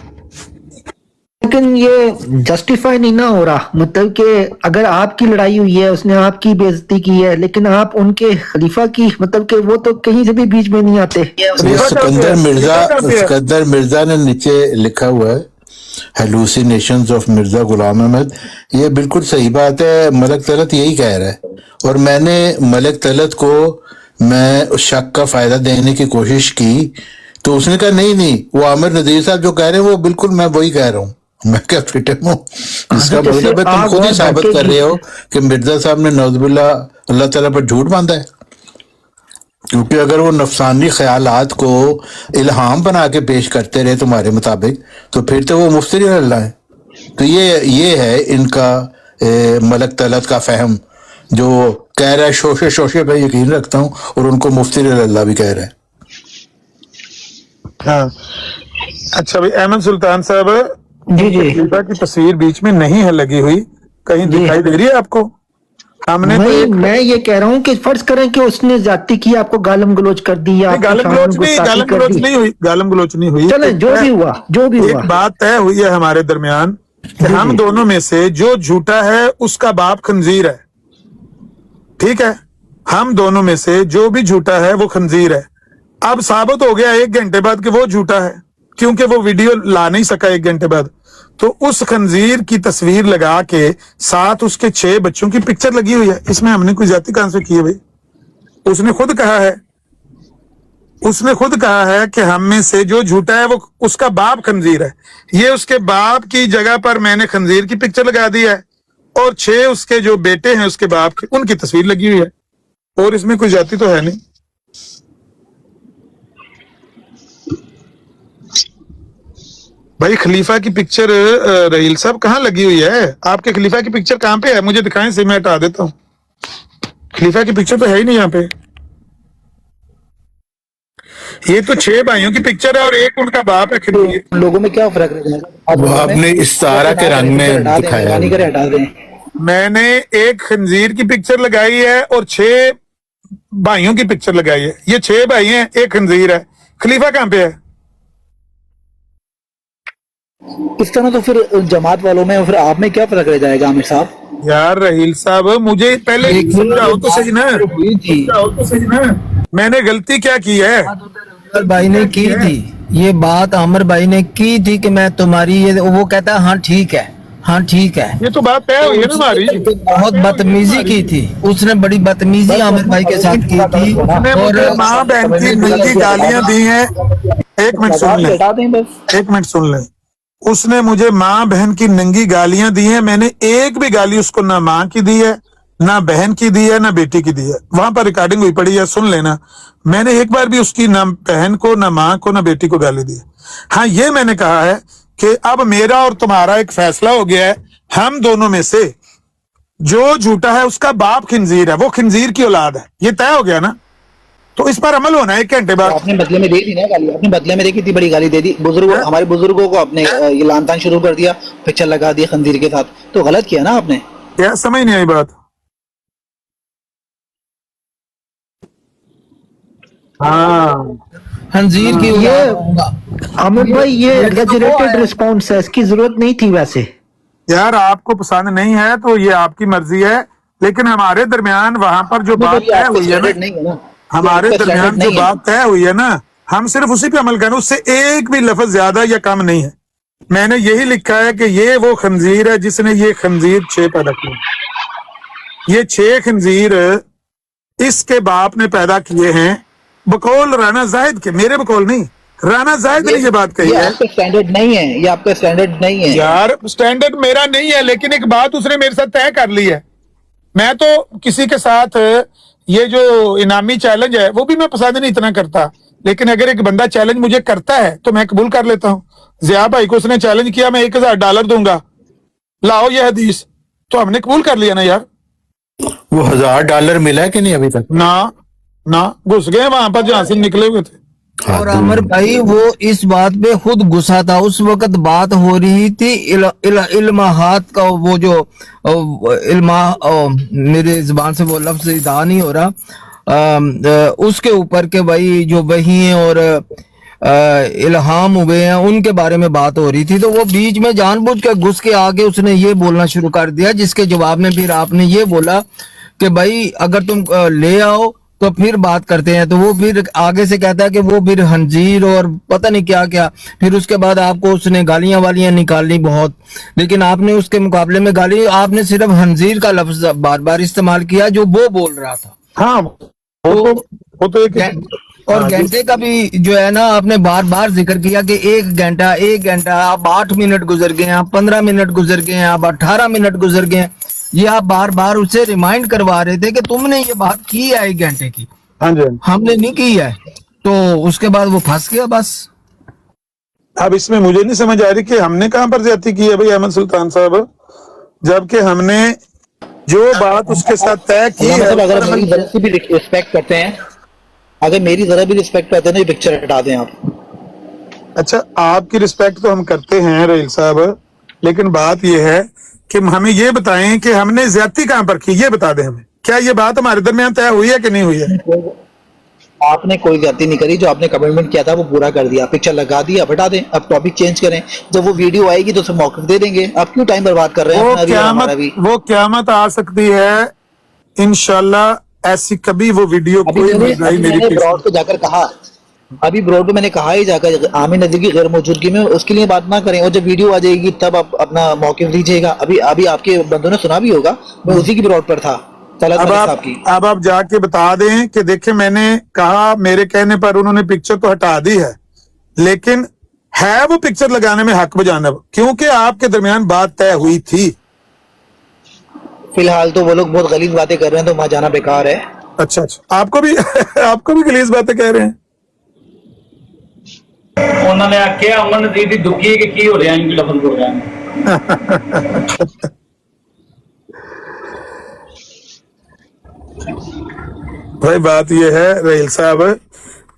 लेकिन ये जस्टिफाई नहीं ना हो रहा, मतलब कि अगर आपकी लड़ाई हुई है, उसने आपकी बेइज्जती की है, लेकिन आप उनके खलीफा की, मतलब कि वो तो कहीं से भी बीच में नहीं आते। सिकंदर मिर्जा ने नीचे लिखा हुआ है हेलुसिनेशंस ऑफ मिर्जा गुलाम अहमद। ये बिल्कुल सही बात है, मलक तलत यही कह रहा है। और मैंने मलक तलत को मैं उस शक का फायदा देने की कोशिश की तो उसने कहा नहीं वो आमिर नदीर साहब जो कह रहे हैं वो बिल्कुल मैं वही कह रहा हूँ। मैं क्या फिट हूँ? इसका मतलब है तुम खुद ही साबित कर रहे हो कि मिर्जा साहब ने नौजुबिल्ला अल्लाह ताला पर झूठ बांधा है। क्योंकि अगर वो नफसानी ख्यालात को इल्हाम बना के पेश करते रहे तुम्हारे मुताबिक तो फिर तो वो मुफ्ती अल्लाह है। तो ये है इनका मलक तलत का फहम जो कह रहा है शोशे शोशे पे यकीन रखता हूँ और उनको मुफ्ती अल्लाह भी कह रहा है। हाँ अच्छा भाई अहमद सुल्तान साहब जी खलीफा की तस्वीर बीच में नहीं है लगी हुई, कहीं दिखाई दे रही है आपको? हमने मैं ये कह रहा हूँ कि फर्ज करें कि उसने जाति की आपको गालम गलोच कर दी या गालम गलोच नहीं हुई। चलें जो भी हुआ एक बात तय हुई है हमारे दरमियान कि हम दोनों में से जो झूठा है उसका बाप खंजीर है। ठीक है, हम दोनों में से जो भी झूठा है वो खंजीर है। अब साबित हो गया 1 घंटे बाद कि वो झूठा है, क्योंकि वो वीडियो ला नहीं सका 1 घंटे बाद। तो उस खंजीर की तस्वीर लगा के साथ उसके 6 बच्चों की पिक्चर लगी हुई है। इसमें हमने कोई जाति कहां से की है भाई? उसने खुद कहा है कि हम में से जो झूठा है वो उसका बाप खंजीर है। ये उसके बाप की जगह पर मैंने खंजीर की पिक्चर लगा दी है और 6 उसके जो बेटे हैं उसके बाप के उनकी तस्वीर लगी हुई है, और इसमें कोई जाति तो है नहीं। भाई खलीफा की पिक्चर रहील साहब कहाँ लगी हुई है? आपके खलीफा की पिक्चर कहाँ पे है? मुझे दिखाएं से मैं हटा देता हूँ। खलीफा की पिक्चर तो है ही नहीं यहाँ पे। ये तो 6 भाइयों की पिक्चर है और एक उनका बाप है। लोगों में क्या फर्क है? वो आपने इस्तारा के रंग में दिखाया है। मैंने एक खंजीर की पिक्चर लगाई है और 6 भाइयों की पिक्चर लगाई है। ये 6 भाई हैं, एक खंजीर है। खलीफा कहाँ पे है? इस तरह तो फिर जमात वालों में और फिर आप में क्या फर्क रह जाएगा आमिर साहब? यार रहील साहब मुझे पहले समझाओ तो सही ना, मैंने गलती क्या की है? आमिर भाई ने की थी ये बात, आमिर भाई ने की थी कि मैं तुम्हारी ये, वो कहता है हाँ ठीक है। ये तो बात तय हुई है ना हमारी। बहुत बदतमीजी की थी उसने, बड़ी बदतमीजी आमिर भाई के साथ की थी और माँ बहन की नंगी गालियां दी हैं। एक मिनट सुन लें। उसने मुझे माँ बहन की नंगी गालियां दी हैं। मैंने एक भी गाली उसको ना माँ की दी है, ना बहन की दी है, ना बेटी की दी है। वहां पर रिकॉर्डिंग हुई पड़ी है, सुन लेना। मैंने एक बार भी उसकी ना बहन को, ना माँ को, ना बेटी को गाली दी है। हाँ ये मैंने कहा है कि अब मेरा और तुम्हारा एक फैसला हो गया है, हम दोनों में से जो झूठा है उसका बाप खिंजीर है, वो खिंजीर की औलाद है। ये तय हो गया ना, तो इस पर अमल होना है 1 घंटे बाद। आपने बदले में दे दी ना गाली, आपने बदले में देखी थी बड़ी गाली दे दी हमारे बुजुर्गों को। आपने ये लान तान शुरू कर दिया, पिक्चर लगा दिया खंजीर के साथ, तो गलत किया ना आपने। क्या समझ नहीं आई बात? हाँ खंजीर की ये उदाहरण आमिर भाई ये एग्जैजरेटेड रिस्पॉन्स है, इसकी जरूरत नहीं थी वैसे। यार आपको पसंद नहीं है तो ये आपकी मर्जी है, लेकिन हमारे दरमियान वहां पर जो बात तय हुई है स्टैंडर्ड ना, नहीं है ना, हमारे आपका दरमियान स्टैंडर्ड जो नहीं है। बात तय हुई है ना, हम सिर्फ उसी पे अमल करें, उससे एक भी लफ्ज ज्यादा या कम नहीं है। मैंने यही लिखा है कि ये वो खंजीर है जिसने ये खंजीर 6 पैदा किए। ये 6 खंजीर इसके बाप ने पैदा किए हैं, बकौल राना जाहिद के, मेरे बकौल नहीं, राना जाहिद ने ये बात कही ये है। आपका स्टैंडर्ड नहीं है, ये आपका स्टैंडर्ड नहीं है। यार स्टैंडर्ड मेरा नहीं है, लेकिन एक बात उसने मेरे साथ तय कर ली है। मैं तो किसी के साथ ये जो इनामी चैलेंज है वो भी मैं पसंद नहीं इतना करता, लेकिन अगर एक बंदा चैलेंज मुझे करता है तो मैं कबूल कर लेता हूँ। जिया भाई को उसने चैलेंज किया, मैं $1000 दूंगा, लाओ ये हदीस, तो हमने कबूल कर लिया ना यार। वो $1000 मिला है कि नहीं अभी तक? ना घुस गए वहां पर जहां से निकले हुए थे। और आमिर भाई वो इस बात पे खुद गुस्सा था। उस वक्त बात हो रही थी इल्माहात का, वो जो मेरे जुबान से वो लफ्ज अदा नहीं हो रहा, उसके ऊपर के भाई जो वही और इल्हाम हुए हैं उनके बारे में बात हो रही थी। तो वो बीच में जानबूझ के घुस के आगे उसने ये बोलना शुरू कर दिया, जिसके जवाब में फिर आपने ये बोला कि भाई अगर तुम ले आओ तो फिर बात करते हैं। तो वो फिर आगे से कहता है कि वो फिर खंजीर और पता नहीं क्या क्या। फिर उसके बाद आपको उसने गालियां वालियां निकाली बहुत, लेकिन आपने उसके मुकाबले में गाली, आपने सिर्फ खंजीर का लफ्ज बार बार इस्तेमाल किया जो वो बोल रहा था। हाँ वो तो एक और घंटे का भी जो है ना आपने बार बार जिक्र किया कि 1 घंटा, अब 8 मिनट गुजर गए हैं, अब 15 मिनट गुजर गए हैं, अब 18 मिनट गुजर गए हैं। ये आप बार बार उससे रिमाइंड करवा रहे थे कि तुमने ये बात की है 1 घंटे की, हाँ जी, हमने नहीं की है। तो उसके बाद वो फंस गया बस। अब इसमें मुझे नहीं समझ आ रही कि हमने कहां पर ज्यादती की है भाई अहमद सुल्तान साहब, जबकि हमने जो बात उसके साथ तय की है। मतलब अगर मेरी जरा सी भी रिस्पेक्ट करते हैं, अगर मेरी जरा भी रिस्पेक्ट करते हैं तो ये पिक्चर हटा दें आप। अच्छा, आपकी रिस्पेक्ट तो हम करते हैं रहील साहब, लेकिन बात यह है कि हमें ये बताएं कि हमने ज्यादती कहां पर की, ये बता दें हमें। क्या ये बात हमारे दरमियान तय हुई है कि नहीं हुई है? आपने कोई गलती नहीं करी, जो आपने कमिटमेंट किया था वो पूरा कर दिया, पिक्चर लगा दी, अब हटा दें, अब टॉपिक चेंज करें। जब वो वीडियो आएगी तो उसे मौका दे देंगे। आप क्यों टाइम बर्बाद कर रहे हैं अपना भी और हमारा भी? वो क़यामत आ सकती है इंशाल्लाह, ऐसी कभी वो वीडियो कोई मैंने ब्रॉड को जाकर कहा, अभी ब्रॉड को मैंने कहा ही जाकर आमिर नदीर की गैर मौजूदगी में उसके लिए बात ना करें, और जब वीडियो आ जाएगी तब आप अपना मौक़िफ़ दीजिएगा। अभी आपके बंदों ने सुना भी होगा, मैं उसी की ब्रॉड पर था। अब आप जाके बता दें कि देखिए मैंने कहा, मेरे कहने पर उन्होंने पिक्चर तो हटा दी है, लेकिन है वो पिक्चर लगाने में हक बजानब, क्योंकि आपके दरमियान बात तय हुई थी। फिलहाल तो वो लोग बहुत गलीज बातें कर रहे हैं, तो वहां जाना बेकार है। अच्छा, आपको भी आपको भी गलीज बातें कह रहे हैं? उन्होंने आख्या अमन नजीर दी दुखी कि की हो रहा है, इनकी लफज बोल रहा है। भाई बात ये है रहील साहब,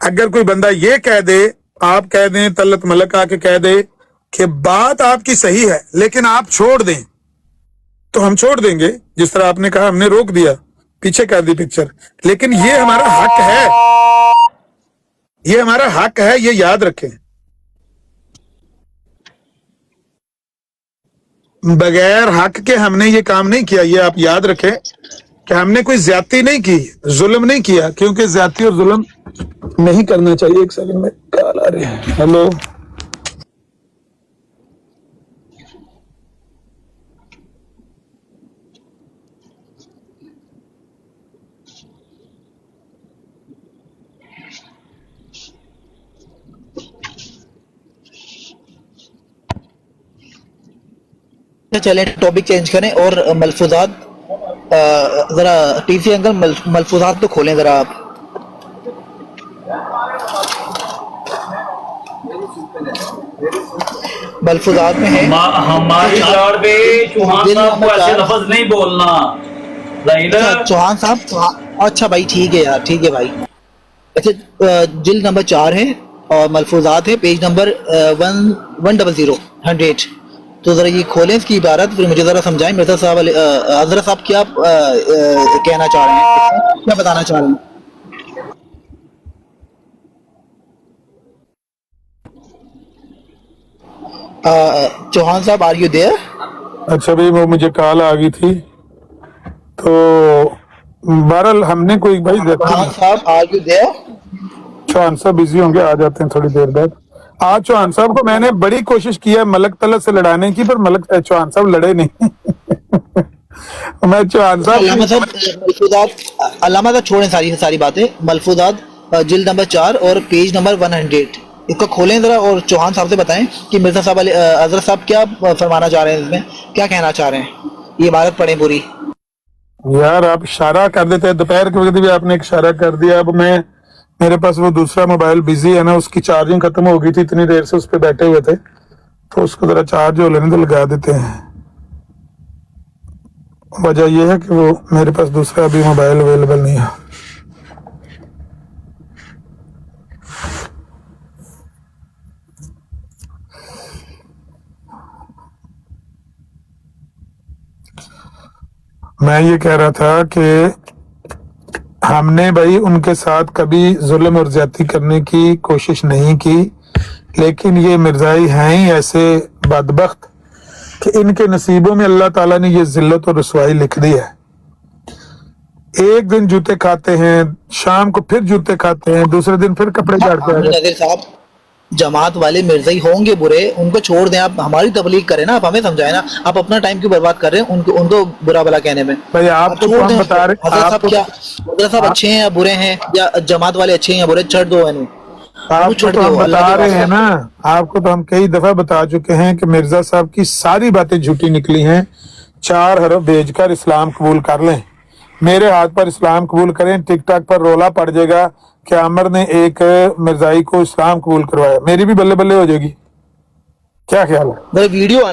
अगर कोई बंदा ये कह दे, आप कह दें, तलत मलक आके कह दे कि बात आपकी सही है लेकिन आप छोड़ दें, तो हम छोड़ देंगे। जिस तरह आपने कहा, हमने रोक दिया, पीछे कर दी पिक्चर, लेकिन ये हमारा हक है, ये हमारा हक है, ये याद रखें। बगैर हक के हमने ये काम नहीं किया, ये आप याद रखें कि हमने कोई ज्यादती नहीं की, जुल्म नहीं किया, क्योंकि ज्यादती और जुल्म नहीं करना चाहिए। एक सेकंड में कॉल आ रही है। हेलो, चलें टॉपिक चेंज करें और मलफूजात जरा टीसी अंकल मलफूजात तो खोलें जरा आप। मलफूजात में है हमारी चार पे चौहान साहब को ऐसे लफ्ज नहीं बोलना। चौहान साहब, अच्छा भाई ठीक है यार, ठीक है भाई। अच्छा, जिल्द नंबर 4 है और मलफूजात है, पेज नंबर 100। तो जरा ये खोलें इसकी इबारत, फिर मुझे जरा समझाएं मिर्जा साहब, हजरत साहब क्या कहना चाह रहे हैं, क्या बताना चाह रहे हैं? चौहान साहब, आर यू देयर? अच्छा भाई, वो मुझे कॉल आ गई थी, तो बहरहाल हमने कोई भाई देखा चौहान साहब, आर यू देयर? चौहान साहब बिजी होंगे, आ जाते हैं थोड़ी देर बाद। आज चौहान साहब को मैंने बड़ी कोशिश की है मलक तलत से लड़ाने की, पर चौहान साहब लड़े नहीं। मैं चौहान अल्लामा साहब साहब मलफूजात, अल्लामा साहब छोड़ें सारी बातें, मलफूजात जिल्द नंबर 4 और पेज नंबर 100, इसको खोलें जरा और चौहान साहब से बताएं कि मिर्जा साहब हजरत साहब क्या फरमाना चाह रहे हैं, इसमें क्या कहना चाह रहे हैं, ये इबारत पढ़ें पूरी। यार आप इशारा कर देते हैं, दोपहर के वक्त भी आपने एक इशारा कर दिया। अब मेरे पास वो दूसरा मोबाइल बिजी है ना, उसकी चार्जिंग खत्म हो गई थी, इतनी देर से उस पर बैठे हुए थे, तो उसको जरा चार्ज हो लेने तो लगा देते हैं। वजह यह है कि वो मेरे पास दूसरा अभी मोबाइल अवेलेबल नहीं है। मैं ये कह रहा था कि हमने भाई उनके साथ कभी जुल्म और ज्यादती करने की कोशिश नहीं की, लेकिन ये मिर्जाई हैं ही ऐसे बदबख्त कि इनके नसीबों में अल्लाह ताला ने ये जिल्लत और रसवाई लिख दी है। एक दिन जूते खाते हैं, शाम को फिर जूते खाते हैं, दूसरे दिन फिर कपड़े झाड़ के आ जाते हैं। नज़ीर साहब, जमात वाले मिर्जाई होंगे बुरे, उनको छोड़ दें, आप हमारी तबलीग करें ना, आप हमें समझाएं ना, आप अपना टाइम क्यों बर्बाद कर रहे हैं उनको बुरा भला कहने में। भाई आपको तो हम बता रहे, हजरत साहब क्या हजरत साहब अच्छे हैं या बुरे हैं, या जमात वाले अच्छे हैं या बुरे, छोड़ दो इन्हें, आपको तो हम बता रहे हैं ना, आपको तो हम कई दफा बता चुके हैं कि मिर्जा साहब की सारी बातें झूठी निकली हैं। 4 हरफ भेजकर इस्लाम कबूल कर लें, मेरे हाथ पर इस्लाम कबूल करें, टिकटॉक पर रोला पड़ जाएगा कि आमिर ने एक मिर्जाई को इस्लाम कबूल करवाया, मेरी भी बल्ले बल्ले हो जाएगी। क्या ख्याल है? वीडियो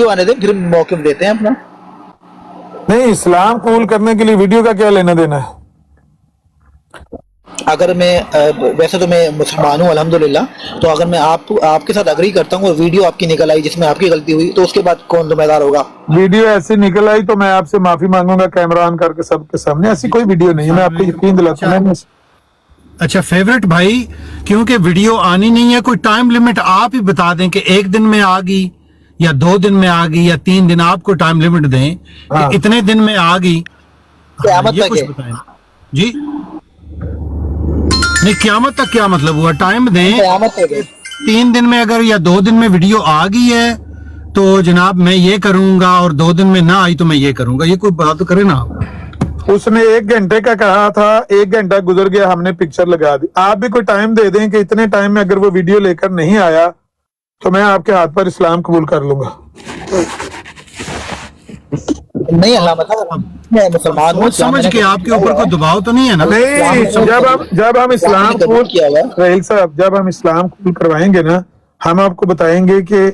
आने दे, फिर मौके देते हैं अपना। नहीं, इस्लाम कबूल करने के लिए वीडियो का क्या लेना देना है? अगर मैं वैसे तो मैं मुसलमान हूँ अल्हम्दुलिल्लाह, तो अगर मैं आपके साथ अग्री करता हूँ और वीडियो आपकी निकल आई जिसमें आपकी गलती हुई, तो उसके बाद कौन जिम्मेदार होगा? वीडियो ऐसी निकल आई तो मैं आपसे माफी मांगूंगा कैमरा ऑन करके सबके सामने। ऐसी कोई वीडियो नहीं है, मैं आपको यकीन दिलाता हूं। अच्छा फेवरेट भाई, क्योंकि वीडियो आनी नहीं है, कोई टाइम लिमिट आप ही बता दें कि 1 दिन में आ गई या 2 दिन में आ गई या 3 दिन, आपको टाइम लिमिट दें कि इतने दिन में आ गई। ये कुछ बताएं जी। नहीं, क़यामत तक क्या मतलब हुआ? टाइम दें 3 दिन में, अगर या 2 दिन में वीडियो आ गई है तो जनाब मैं ये करूंगा, और 2 दिन में ना आई तो मैं ये करूंगा। ये कोई बात तो करे ना। उसने 1 घंटे का कहा था, 1 घंटा गुजर गया, हमने पिक्चर लगा दी। आप भी कोई टाइम दे दें कि इतने टाइम में अगर वो वीडियो लेकर नहीं आया तो मैं आपके हाथ पर इस्लाम कबूल कर लूंगा। नहीं अल्लाह मतलब मैं मुसलमान हूँ, समझ के आपके ऊपर कोई दबाव तो नहीं है ना? नहीं, जब हम इस्लाम कबूल रहील साहब, जब हम इस्लाम कबूल करवाएंगे ना, हम आपको बताएंगे कि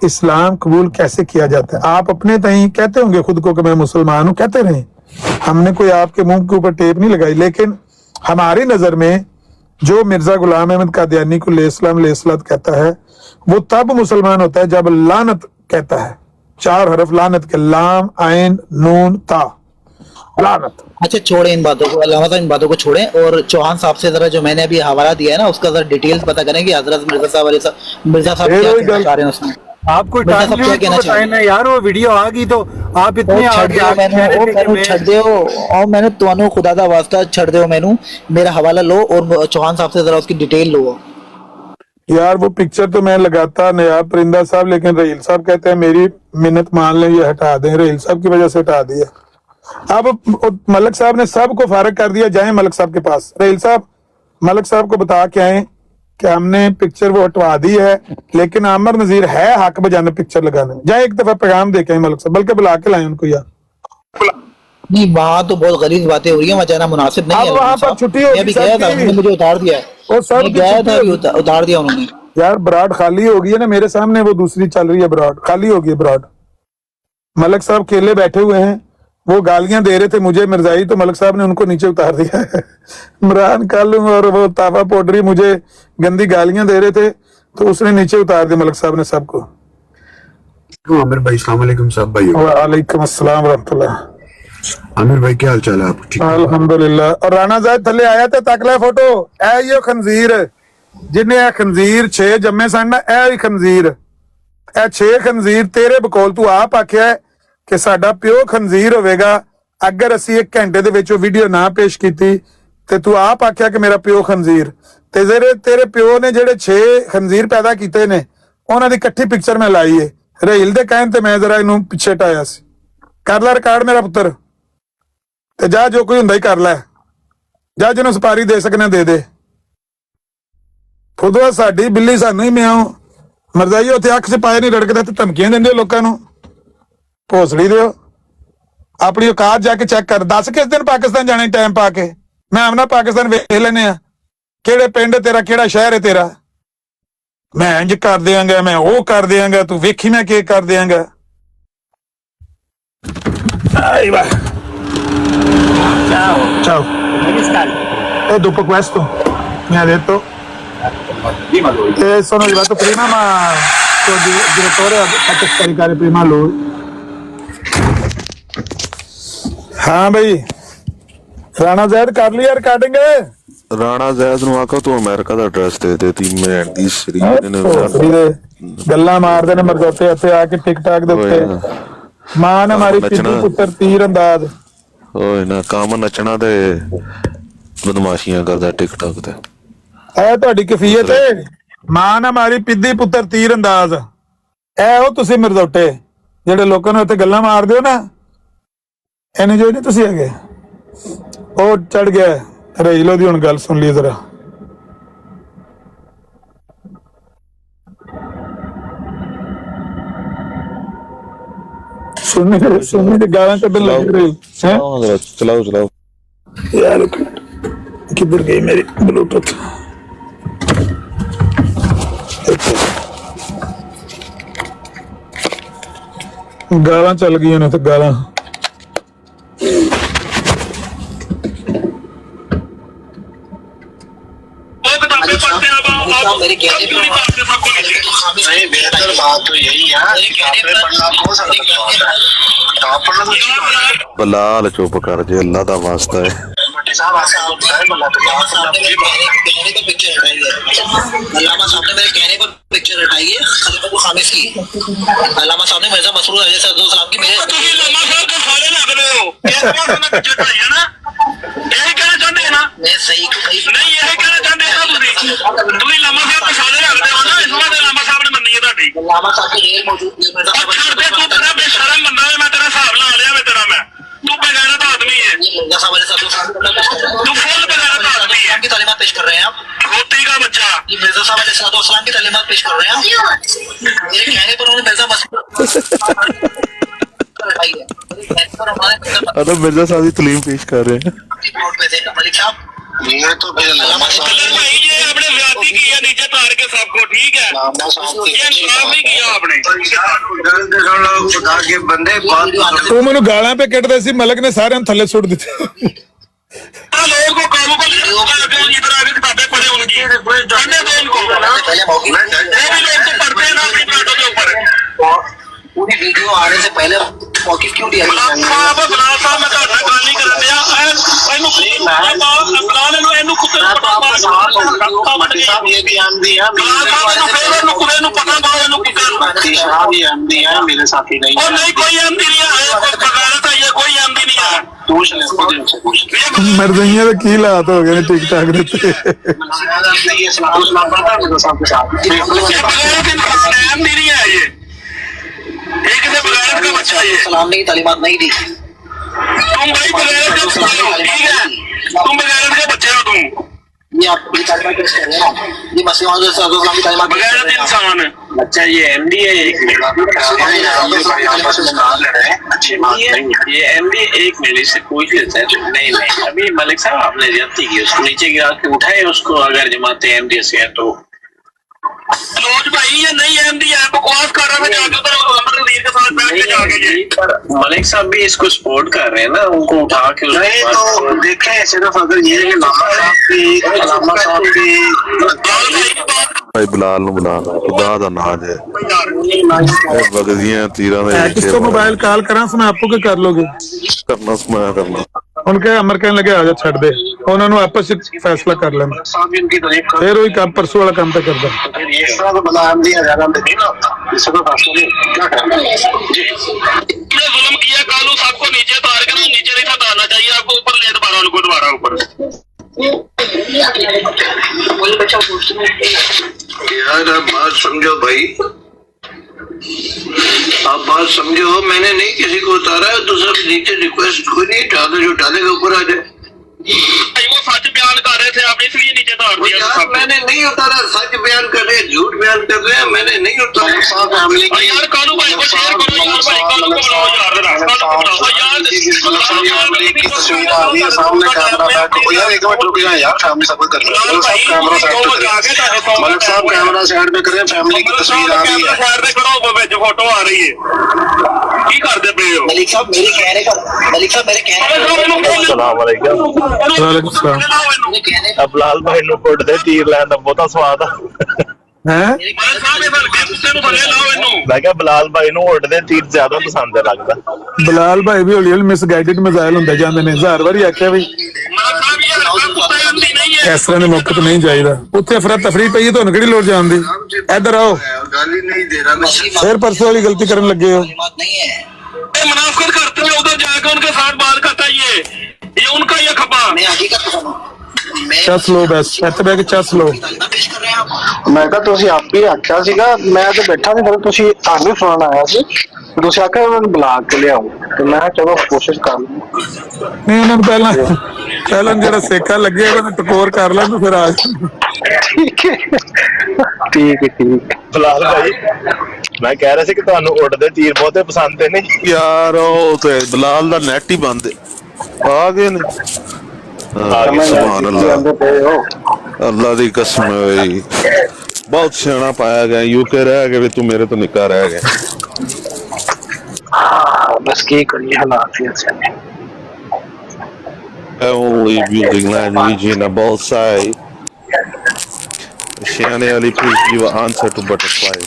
इस्लाम कबूल कैसे किया जाता है। आप अपने तहीं कहते होंगे खुद को कि मैं मुसलमान हूँ, कहते रहे, हमने कोई आपके मुंह के ऊपर टेप नहीं लगाई, लेकिन हमारी नजर में जो मिर्जा गुलाम अहमद कादियानी को लेस्लात कहता है, वो तब मुसलमान होता है जब लानत कहता है। 4 हरफ लानत के, लाम आइन नून ता, लानत। अच्छा छोड़ें इन बातों को, अल्लाह इन बातों को छोड़ें, और चौहान साहब से जरा जो मैंने अभी हवाला दिया है ना, उसका जरा डिटेल्स पता करें कि हजरत मिर्जा साहब क्या कहना चाह रहे हैं उसमें। आपको टाइम लिमिट बताएं ना यार, वो वीडियो आ गई तो आप इतने छड़ दो, और मैंने तुहानू खुदा दा वास्ता छड़ दो, मैनू मेरा हवाला लो और चौहान साहब से जरा उसकी डिटेल लो। यार वो पिक्चर तो मैं लगाता नयाब परिंदा साहब, लेकिन रहील साहब कहते हैं मेरी मिन्नत मान लें, ये हटा दें। रहील साहब की वजह से हटा दिया। अब मलक साहब ने सबको फारग कर दिया, जाएं मलक साहब के पास। रहील साहब मलक साहब को बता के आए कि हमने पिक्चर वो हटवा दी है, लेकिन आमिर नजीर है हक बजाने पिक्चर लगाने में। जाए एक दफा पैगाम देके मलक साहब, बल्कि बुला के लाए उनको यार। नहीं वहाँ तो बहुत गलीज बातें हो रही है, वहाँ जाना मुनासिब नहीं है। वहाँ पर छुट्टी होगी, अभी गया था, उन्होंने मुझे उतार दिया है, गया था उतार दिया उन्होंने। यार ब्रॉड खाली हो गई है ना मेरे सामने, वो दूसरी चल रही है, ब्रॉड खाली हो गई है ब्रॉड। मलक साहब केले बैठे हुए हैं, वो गालियां दे रहे थे मुझे मिर्जाई, तो मलक साहब ने उनको नीचे उतार दिया है। इमरान कालूम और वो ताफा पोडरी मुझे गंदी गालियां दे रहे थे, तो उसने नीचे उतार दिया मलक साहब ने सबको। आमिर भाई अस्सलाम वालेकुम साहब भाई। वालेकुम अस्सलाम रहमतुल्लाह। आमिर भाई क्या हाल चाल है आप? ठीक अल्हम्दुलिल्लाह। और राणा जायद थले आया था, तक ले फोटो, ए यो खंजीर जिन्हें खंजीर 6 जम्मे सन, ए खंजीर ਇਹ 6 ਖੰਜ਼ੀਰ ਤੇਰੇ ਬਕੌਲ ਤੂੰ ਆਪ ਆਖਿਆ ਹੈ ਕਿ ਸਾਡਾ ਪਿਓ ਖੰਜ਼ੀਰ ਹੋਵੇਗਾ ਅਗਰ ਅਸੀਂ 1 ਘੰਟੇ ਦੇ ਵਿੱਚ ਉਹ ਵੀਡੀਓ ਨਾ ਪੇਸ਼ ਕੀਤੀ, ਤੇ ਤੂੰ ਆਪ ਆਖਿਆ ਕਿ ਮੇਰਾ ਪਿਓ ਖੰਜ਼ੀਰ। ਤੇ ਤੇਰੇ ਪਿਓ ਨੇ ਜਿਹੜੇ 6 ਖੰਜ਼ੀਰ ਪੈਦਾ ਕੀਤੇ ਨੇ ਉਹਨਾਂ ਦੀ ਇਕੱਠੀ ਪਿਕਚਰ ਮੈਂ ਲਾਈ ਏ ਰਹੀਲ ਦੇ ਕਹਿਣ ਤੇ। ਮੈਂ ਜਰਾ ਇਹਨੂੰ ਪਿੱਛੇ ਟਾਇਆ ਸੀ। ਕਰ ਲੈ ਰਿਕਾਰਡ ਮੇਰਾ ਪੁੱਤਰ, ਤੇ ਜਾ ਜੋ ਕੋਈ ਹੁੰਦਾ ਹੀ ਕਰ ਲੈ, ਜਾ ਜਿਹਨੂੰ ਸਪਾਰੀ ਦੇ ਸਕਣਾ ਦੇ ਦੇ। ਖੁਦਵਾ ਸਾਡੀ ਬਿੱਲੀ ਸਾਨੂੰ ਹੀ ਮਿਆਓ ਮਰਜ਼ਾਈ ਉੱਥੇ ਅੱਖ 'ਚ ਪਾਏ ਨਹੀਂ ਰੜਕਦਾ ਤੇ ਧਮਕੀਆਂ ਦਿੰਦੇ ਲੋਕਾਂ ਨੂੰ। ਭੋਸੜੀ ਦਿਓ ਆਪਣੀ ਔਕਾਤ ਜਾ ਕੇ ਚੈੱਕ ਕਰ। ਦੱਸ ਕਿਸ ਦਿਨ ਪਾਕਿਸਤਾਨ ਜਾਣੇ ਟਾਈਮ ਪਾ ਕੇ, ਮੈਂ ਆਮਨਾ ਪਾਕਿਸਤਾਨ ਵੇਖ ਲੈਨੇ ਆ ਕਿਹੜੇ ਪਿੰਡ ਤੇਰਾ, ਕਿਹੜਾ ਸ਼ਹਿਰ ਹੈ ਤੇਰਾ। ਮੈਂ ਇੰਜ ਕਰ ਦਿਆਂਗਾ, ਮੈਂ ਉਹ ਕਰ ਦਿਆਂਗਾ, ਤੂੰ ਵੇਖੀ ਮੈਂ ਕੀ ਕਰ ਦਿਆਂਗਾ। ਆਈ ਵਾਹ ciao e dopo questo mi ha detto sono arrivato prima ma il direttore ha fatto scaricare prima lui। हाँ भाई राणा जैद कर लिया रिकॉर्डिंग। ਰਾਣਾ ਜ਼ੈਦ ਨੂੰ ਆਖੋ ਤੂੰ ਅਮਰੀਕਾ ਦਾ ਐਡਰੈਸ ਦੇ ਦੇ ਤੀ ਮੈਂ ਦੀ ਸ਼੍ਰੀ ਨੇ ਗੱਲਾਂ ਮਾਰਦੇ ਨੇ ਮਰਦੋਤੇ ਉੱਤੇ ਆ ਕੇ ਟਿਕਟਾਕ ਦੇ ਉੱਤੇ। ਮਾਂ ਨੇ ਮਾਰੀ ਪਿੱਛੇ ਪੁੱਤਰ ਤੀਰ ਅੰਦਾਜ਼ ਓਏ ਨਾ ਕੰਮ ਨੱਚਣਾ ਤੇ ਬਦਮਾਸ਼ੀਆਂ ਕਰਦਾ ਟਿਕਟੌਕ ਤੇ। ਇਹ ਤੁਹਾਡੀ ਕਫੀਅਤ ਹੈ। ਮਾਂ ਨੇ ਮਾਰੀ ਪਿੱਦੀ ਪੁੱਤਰ ਤੀਰ ਅੰਦਾਜ਼। ਇਹ ਉਹ ਤੁਸੀਂ ਮਰਦੋਟੇ ਜਿਹੜੇ ਲੋਕਾਂ ਨੂੰ ਉੱਤੇ ਗੱਲਾਂ ਮਾਰਦੇ ਹੋ ਨਾ, ਇਹਨੇ ਜੋ ਨਹੀਂ ਤੁਸੀਂ ਹੈਗੇ। ਉਹ ਚੜ ਗਿਆ ਰਹੀਲੋ ਦੀ। ਹੁਣ ਗੱਲ ਸੁਣ ਲਈ ਜ਼ਰਾ। ਸੁਣਨੇ ਤੇ ਗਾਲਾਂ ਕੱਢਣ ਲੱਗ ਰਹੀ ਹੈ। ਚਲਾਓ यार किधर गई मेरी ब्लूटूथ। गालां चल गई ने तो गालां। मेरे कहने पे बेहतर बात तो यही है। ਬਲਾਲ ਚੁੱਪ ਕਰ ਜੇ ਅੱਲਾ ਦਾ ਵਾਸਤਾ ਹੈ। अल्लामा साहब ने मेरे कहने पर पिक्चर हटाई है खलीफा खामिस की। अल्लामा साहब ने मिर्जा मसरूर अलैहिस्सलाम की मेरे मैं सही नहीं यही कहना चाहते हैं अल्लामा साहब की रेल मौजूद है। की तालीमात पेश कर रहे हैं आप। रोटी का बच्चा ये मिर्जा साहब अलैहिस्सलाम की तालीमात पेश कर रहे हैं। मेरे कहने पर उन्होंने मिर्जा मिर्जा साहब की तालीम पेश कर रहे हैं। मलिक साहब ये तो भाई ये आपने ज्यादती की है नीचे तार के सबको ठीक है। ये इंसाफ नहीं किया आपने। खुदा के बंदे तू मैनू गालां पे कटदे सी, मलिक ने सारे थल्ले सुट दिते। लोगों को काबू कर इधर आगे किताबें पढ़े उनकी पढ़ने दो उनको। वो भी लोग तो पढ़ते हैं ना अपनी प्लेटों के ऊपर। पूरी वीडियो आने से पहले मौकिफ क्यों दिया? मेरे साथी नहीं कोई एमडी नहीं है, कोई एमडी नहीं है। पूछ ले मरदइयां दे की हालात हो गए टिकटॉक दे ते। एमडी नहीं है ये एक से बगैरत का बच्चा ये सलाम नहीं तालीमात नहीं दी। तुम भाई बगैरत का बच्चा हो ठीक है, तुम बगैरत के बच्चे हो तुम। ये आप ये तालीमात पेश कर रहे हैं, ये मसीह मौऊद सल्लल्लाहु अलैहि वसल्लम की तालीमात बगैरत इंसान बच्चा ये एमडी है। एक अच्छी बात नहीं ये एमडी एक मिनट से पूछ लेता है। नहीं अभी मलिक साहब आपने ज्यादती की, उसको नीचे गिरा के उठाए उसको। अगर जमाते एमडी से है तो मनोज भाई ये नहीं एमडी है, बकवास कर रहा था जाके उधर अमरदीर के साथ बैठ के जाके। मलिक साहब भी इसको सपोर्ट कर रहे हैं ना, उनको उठा के नहीं तो देखें सिर्फ अगर ये अल्लामा साहब की ਭਾਈ ਬਲਾਲ ਨੂੰ ਬੁਲਾ ਖੁਦਾ ਦਾ ਨਾਜ ਹੈ। ਇਹ ਵਗਦੀਆਂ ਤੀਰਾਂ ਦੇ ਵਿੱਚ किसको मोबाइल कॉल करा मैं आपको क्या कर लोगे? ਕਰਨਾ ਸਮਾਇਆ ਕਰਨਾ। उनके अमर कहने लगे आ जा छड़ दे, उन्होंने आपस में फैसला कर लेना। फिर वही काम परसों वाला काम पे करदा। ये सब बना दिया ज्यादा नहीं ना। जुल्म किया कानून सबको नीचे उतार के ना, नीचे नहीं था उतारना चाहिए आपको, ऊपर लेट मारा उनको दोबारा ऊपर। यार आप बात समझो भाई, आप बात समझो, मैंने नहीं किसी को उतारा है, दूसरा नीचे रिक्वेस्ट कोई नहीं उठाता, जो उठालेगा ऊपर आ जाए। वो सच बयान कर रहे थे आप, इसलिए नीचे उतार दिया। मैंने नहीं उतारा, सच बयान कर रहे हैं, झूठ बयान कर रहे हैं, मैंने नहीं उतारा। यार कानू भाई को शेयर करो यार, भाई कानू को बुलाओ यार, कानू को बुलाओ यार। तस्वीर आ रही है सामने, कैमरा बैक को यार, एक मिनट रुकिए यार, फैमिली सब कर रहे हैं, सब कैमरा साइड पे करें, मलिक साहब कैमरा साइड पे करें, फैमिली की तस्वीर आ रही है, साइड पे करो, वो फोटो आ रही है, की करते पे हो मलिक साहब? मेरे कहने का, मलिक साहब मेरे कहने ਬਲਾਲ ਭਾਈ ਨੂੰ ਕੁੱਟਦੇ ਤੀਰ ਲੈਣ ਦਾ ਬਹੁਤਾ ਸਵਾਦ ਆ हैं ਮੈਂ ਕਿਹਾ ਬਲਾਲ ਭਾਈ ਨੂੰ ਉੱਡਦੇ ਤੀਰ ਜ਼ਿਆਦਾ ਪਸੰਦ ਹੈ ਲੱਗਦਾ। ਬਲਾਲ ਭਾਈ ਵੀ ਹੌਲੀ ਹੌਲੀ ਮਿਸਗਾਈਡਡ ਮਿਜ਼ਾਈਲ ਹੁੰਦੇ ਜਾਂਦੇ ਨੇ, ਹਜ਼ਾਰ ਵਾਰੀ ਆਖਿਆ ਵੀ ਇਸ ਤਰ੍ਹਾਂ ਦੇ ਮੌਕੇ ਤੇ ਨਹੀਂ ਜਾਈਦਾ, ਉੱਥੇ ਅਫਰਾ ਤਫਰੀ ਪਈ ਹੈ, ਤੁਹਾਨੂੰ ਕਿਹੜੀ ਲੋੜ ਜਾਣ ਦੀ, ਇੱਧਰ ਆਓ, ਫਿਰ ਪਰਸੋਂ ਵਾਲੀ ਗਲਤੀ ਕਰਨ ਲੱਗੇ ਹੋ। मुनाफिकत करते हुए उधर जाकर उनके साथ बात करता है, ये उनका ये खबर। ਚੱਸ ਲੋ ਬਸ, ਇੱਥੇ ਬਹਿ ਕੇ ਚੱਸ ਲੋ। ਮੈਂ ਕਿਹਾ ਤੁਸੀਂ ਆਪ ਹੀ ਆਖਿਆ ਸੀਗਾ, ਮੈਂ ਤੇ ਬੈਠਾ ਸੀ, ਫਿਰ ਤੁਸੀਂ ਤੁਹਾਨੂੰ ਫੋਨ ਆਇਆ ਸੀ, ਤੁਸੀਂ ਆਖਿਆ ਮੈਨੂੰ ਬੁਲਾ ਕੇ ਲਿਆਓ, ਤੇ ਮੈਂ ਚਲੋ ਕੋਸ਼ਿਸ਼ ਕਰ ਲੂੰ। ਨਹੀਂ ਉਹਨਾਂ ਨੂੰ ਪਹਿਲਾਂ ਜਿਹੜਾ ਸੇਕਾ ਲੱਗਿਆ ਉਹਨੂੰ ਟਕੋਰ ਕਰ ਲੈਣ, ਫਿਰ ਆ ਠੀਕ ਹੈ ਠੀਕ ਹੈ ਠੀਕ। ਬਲਾਲ ਭਾਈ ਮੈਂ ਕਹਿ ਰਿਹਾ ਸੀ ਕਿ ਤੁਹਾਨੂੰ ਉੱਡਦੇ ਤੀਰ ਬਹੁਤੇ ਪਸੰਦ ਨੇ ਯਾਰ, ਉਹ ਤੇ ਬਲਾਲ ਦਾ ਨੈਟ ਹੀ ਬੰਦ ਆ ਗਏ ਨੇ। ਸੁਭਾਨ ਅੱਲਾਹ, ਅੱਲਾਹ ਦੀ ਕਸਮ ਹੈ, ਬਹੁਤ ਸਿਆਣਾ ਪਾਇਆ ਗਿਆ, यूके रह गए तू मेरे तो निका रह गया। बस की करिए हालात ऐसे हैं। Only building language in a both side. Shani Ali, please give an answer to butterfly.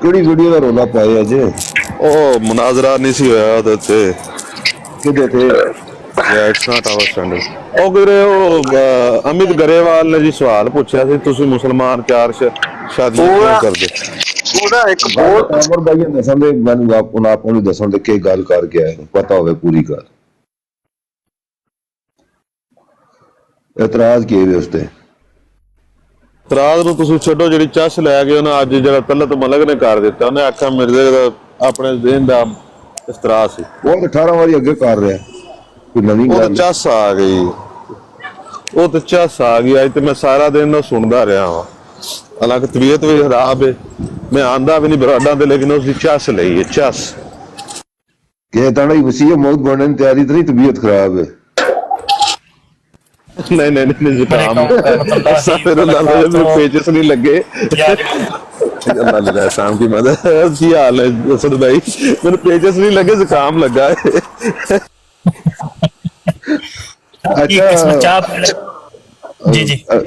ਕਿਹੜੀ ਵੀਡੀਓ ਦਾ ਰੋਲਾ ਪਾਇਆ ਜੇ? ਉਹ ਮੁਨਾਜ਼ਰਾ ਨਹੀਂ ਸੀ ਹੋਇਆ ਉਹਦੇ ਤੇ, ਕਿਹਦੇ ਤੇ? It's not our standard. ਉਹ ਕਿਹੜੇ ਉਹ ਅਮਿਤ ਗਰੇਵਾਲ ਨੇ ਜੀ ਸਵਾਲ ਪੁੱਛਿਆ ਸੀ, ਤੁਸੀਂ ਮੁਸਲਮਾਨ ਚਾਰ ਸ਼ਾਦੀਆਂ ਕਿਉਂ ਕਰਦੇ? ਉਹਦਾ ਇੱਕ ਬਹੁਤ ਅਮਰ ਭਾਈ ਨੇ ਦੱਸਣ ਦੇ, ਮੈਨੂੰ ਆਪ ਨੂੰ ਦੱਸਣ ਦੇ ਕੀ ਗੱਲ ਕਰਕੇ ਆਏ, ਪਤਾ ਹੋਵੇ ਪੂਰੀ ਗੱਲ। ਇਤਰਾਜ਼ ਕੀ ਹੈ ਉਸ ਤੇ? ਇਤਰਾਜ਼ ਨੂੰ ਤੁਸੀਂ ਛੱਡੋ, ਜਿਹੜੀ ਚੱਸ ਲੈ ਕੇ ਉਹਨੇ ਅੱਜ ਜਿਹੜਾ ਤਲਤ ਮਲਕ ਨੇ ਕਰ ਦਿੱਤਾ, ਉਹਨੇ ਆਖਿਆ ਮਿਰਜ਼ੇ ਦਾ ਆਪਣੇ ਜ਼ਿਹਨ ਦਾ ਇਸ ਤਰ੍ਹਾਂ ਸੀ, ਉਹ 18 ਵਾਰੀ ਅੱਗੇ ਕਰ ਰਿਹਾ, ਕੋਈ ਨਵੀਂ ਉਹ ਗੱਲ ਚੱਸ ਆ ਗਈ, ਉਹ ਤੇ ਚੱਸ ਆ ਗਈ। ਅੱਜ ਤੇ ਮੈਂ ਸਾਰਾ ਦਿਨ ਉਹ ਸੁਣਦਾ ਰਿਹਾ ਵਾਂ, ਹਾਲਾਂਕਿ ਤਬੀਅਤ ਵੀ ਖਰਾਬ ਹੈ, ਮੈਂ ਆਂਦਾ ਵੀ ਨਹੀਂ ਬਰਾਡਾਂ ਤੇ, ਲੇਕਿਨ ਉਸਦੀ ਚੱਸ ਲਈ ਹੈ, ਚੱਸ ਕਿ ਤਾਂ ਨਹੀਂ ਵਸੀਅਤ ਮੌਤ ਬਣਨ ਦੀ ਤਿਆਰੀ ਤੇ ਨਹੀਂ, ਤਬੀਅਤ ਖਰਾਬ ਹੈ। नहीं जुकाम पेचेस नहीं लगे। अल्लाह शाम की मदद की हाल है असद भाई, मेरे पेचेस नहीं लगे, जुकाम लगा है। अच्छा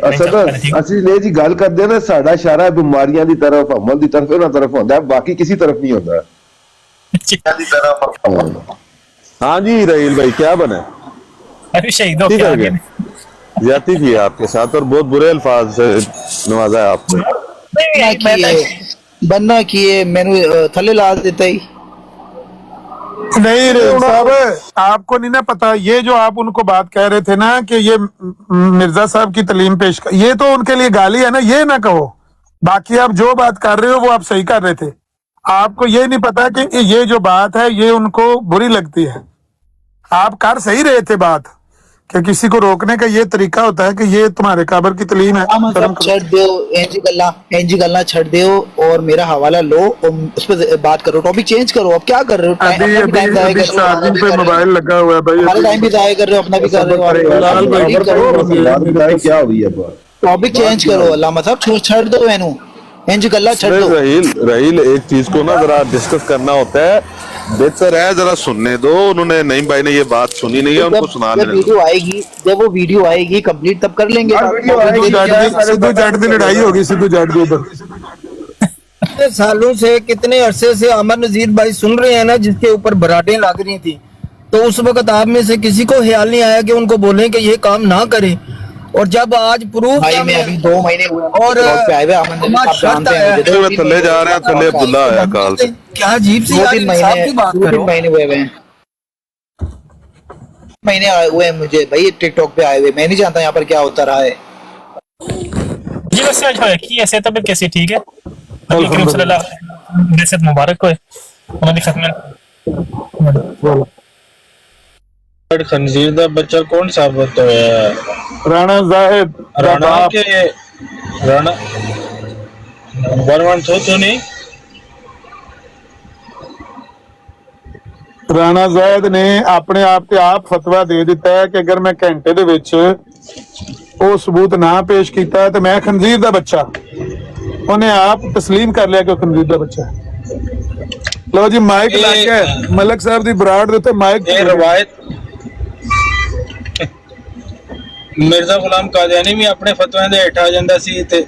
ਅਸਦ ਅਸੀਂ ਨੇ ਜੀ ਗੱਲ ਕਰਦੇ ਨਾ, ਸਾਡਾ ਇਸ਼ਾਰਾ ਬਿਮਾਰੀਆਂ ਦੀ ਤਰਫ, ਅਮਲ ਦੀ ਤਰਫ, ਉਹਨਾਂ ਤਰਫ ਹੁੰਦਾ, ਬਾਕੀ ਕਿਸੇ तरफ नहीं होता। हाँ जी रहील भाई, क्या बना? शहीद हो गया, ज्यादती की आपके साथ और बहुत बुरे अल्फाज से नवाजा है आपको। बनना किए मैंने थले ला देता ही नहीं रे साहब, आपको नहीं ना पता, ये जो आप उनको बात कह रहे थे ना कि ये मिर्जा साहब की तालीम पेश कर, ये तो उनके लिए गाली है ना, ये ना कहो। बाकी आप जो बात कर रहे हो वो आप सही कर रहे थे, आपको ये नहीं पता कि ये जो बात है ये उनको बुरी लगती है। आप कर सही रहे थे बात कि किसी को रोकने का ये तरीका होता है कि ये तुम्हारे काबर की तालीम है। छड़ दो, इंजी गल्ला छड़ दो और मेरा हवाला लो और उस पर बात करो, टॉपिक चेंज करो। अब क्या कर रहे हो? अभी चार्जिंग पे मोबाइल लगा हुआ है भाई, हमारा टाइम भी जाया कर रहे हो, अपना भी कर रहे हो, क्या हुई है बात? टॉपिक चेंज करो, अल्लाह साहब छड़ दो, मैनू इंज गल्ला छड़ दो। रहील एक चीज को ना जरा डिस्कस करना होता है, बेहतर है जरा सुनने दो। उन्होंने नहीं भाई ने ये बात सुनी नहीं है, उनको सुना लेने दो। वीडियो आएगी, जब वो वीडियो आएगी कंप्लीट तब कर लेंगे। सिद्धू जाट की लड़ाई होगी, सिद्धू जाट के ऊपर। सालों से, कितने अरसे से अमर नजीर भाई सुन रहे हैं ना, जिसके ऊपर बराटें लग रही थी, तो उस वक्त आप में से किसी को ख्याल नहीं आया कि उनको बोलें कि ये काम ना करें। और जब आज प्रूफ भाई मैं अभी 2 महीने हुए और मैं थल्ले जा रहा, थल्ले अब्दुल्ला आया कॉल से। क्या अजीब सी यार इंसाफ की बात करो। 2-3 महीने हुए हैं, महीने आए हुए हैं मुझे भाई टिकटॉक पे आए हुए। मैं नहीं जानता यहाँ पर क्या होता रहा है। जी बस की ऐसे तबीयत कैसी ठीक है? नबी करीम सल्लल्लाहु अलैहि वसल्लम जैसे मुबारक होए उन्होंने खत्म खंजीर दा बच्चा कौन साबित होया? राणा जाहिद राणा के राणा वरवन तो नहीं ਰਾਣਾ ਜ਼ਾਇਦ ਨੇ ਆਪਣੇ ਆਪ ਤੇ ਆਪ ਫਤਵਾ ਦੇ ਦਿੱਤਾ ਹੈ ਕਿ ਅਗਰ ਮੈਂ ਘੰਟੇ ਦੇ ਵਿੱਚ ਉਹ ਸਬੂਤ ਨਾ ਪੇਸ਼ ਕੀਤਾ ਤੇ ਮੈਂ ਖੰਜ਼ੀਰ ਦਾ ਬੱਚਾ। ਉਹਨੇ ਆਪ ਤਸਲੀਮ ਕਰ ਲਿਆ ਕਿ ਉਹ ਖੰਜ਼ੀਰ ਦਾ ਬੱਚਾ ਹੈ। ਲਓ ਜੀ ਮਾਈਕ ਲੱਗ ਗਿਆ ਮਲਕ ਸਾਹਿਬ ਦੀ ਬਰਾੜ ਦੇ ਉੱਤੇ ਮਾਈਕ। ਇਹ ਰਵਾਇਤ ਮਿਰਜ਼ਾ ਗੁਲਾਮ ਕਾਦੀਆਨੀ ਵੀ ਆਪਣੇ ਫਤਵਿਆਂ ਦੇ ਹੇਠ ਆ ਜਾਂਦਾ ਸੀ ਤੇ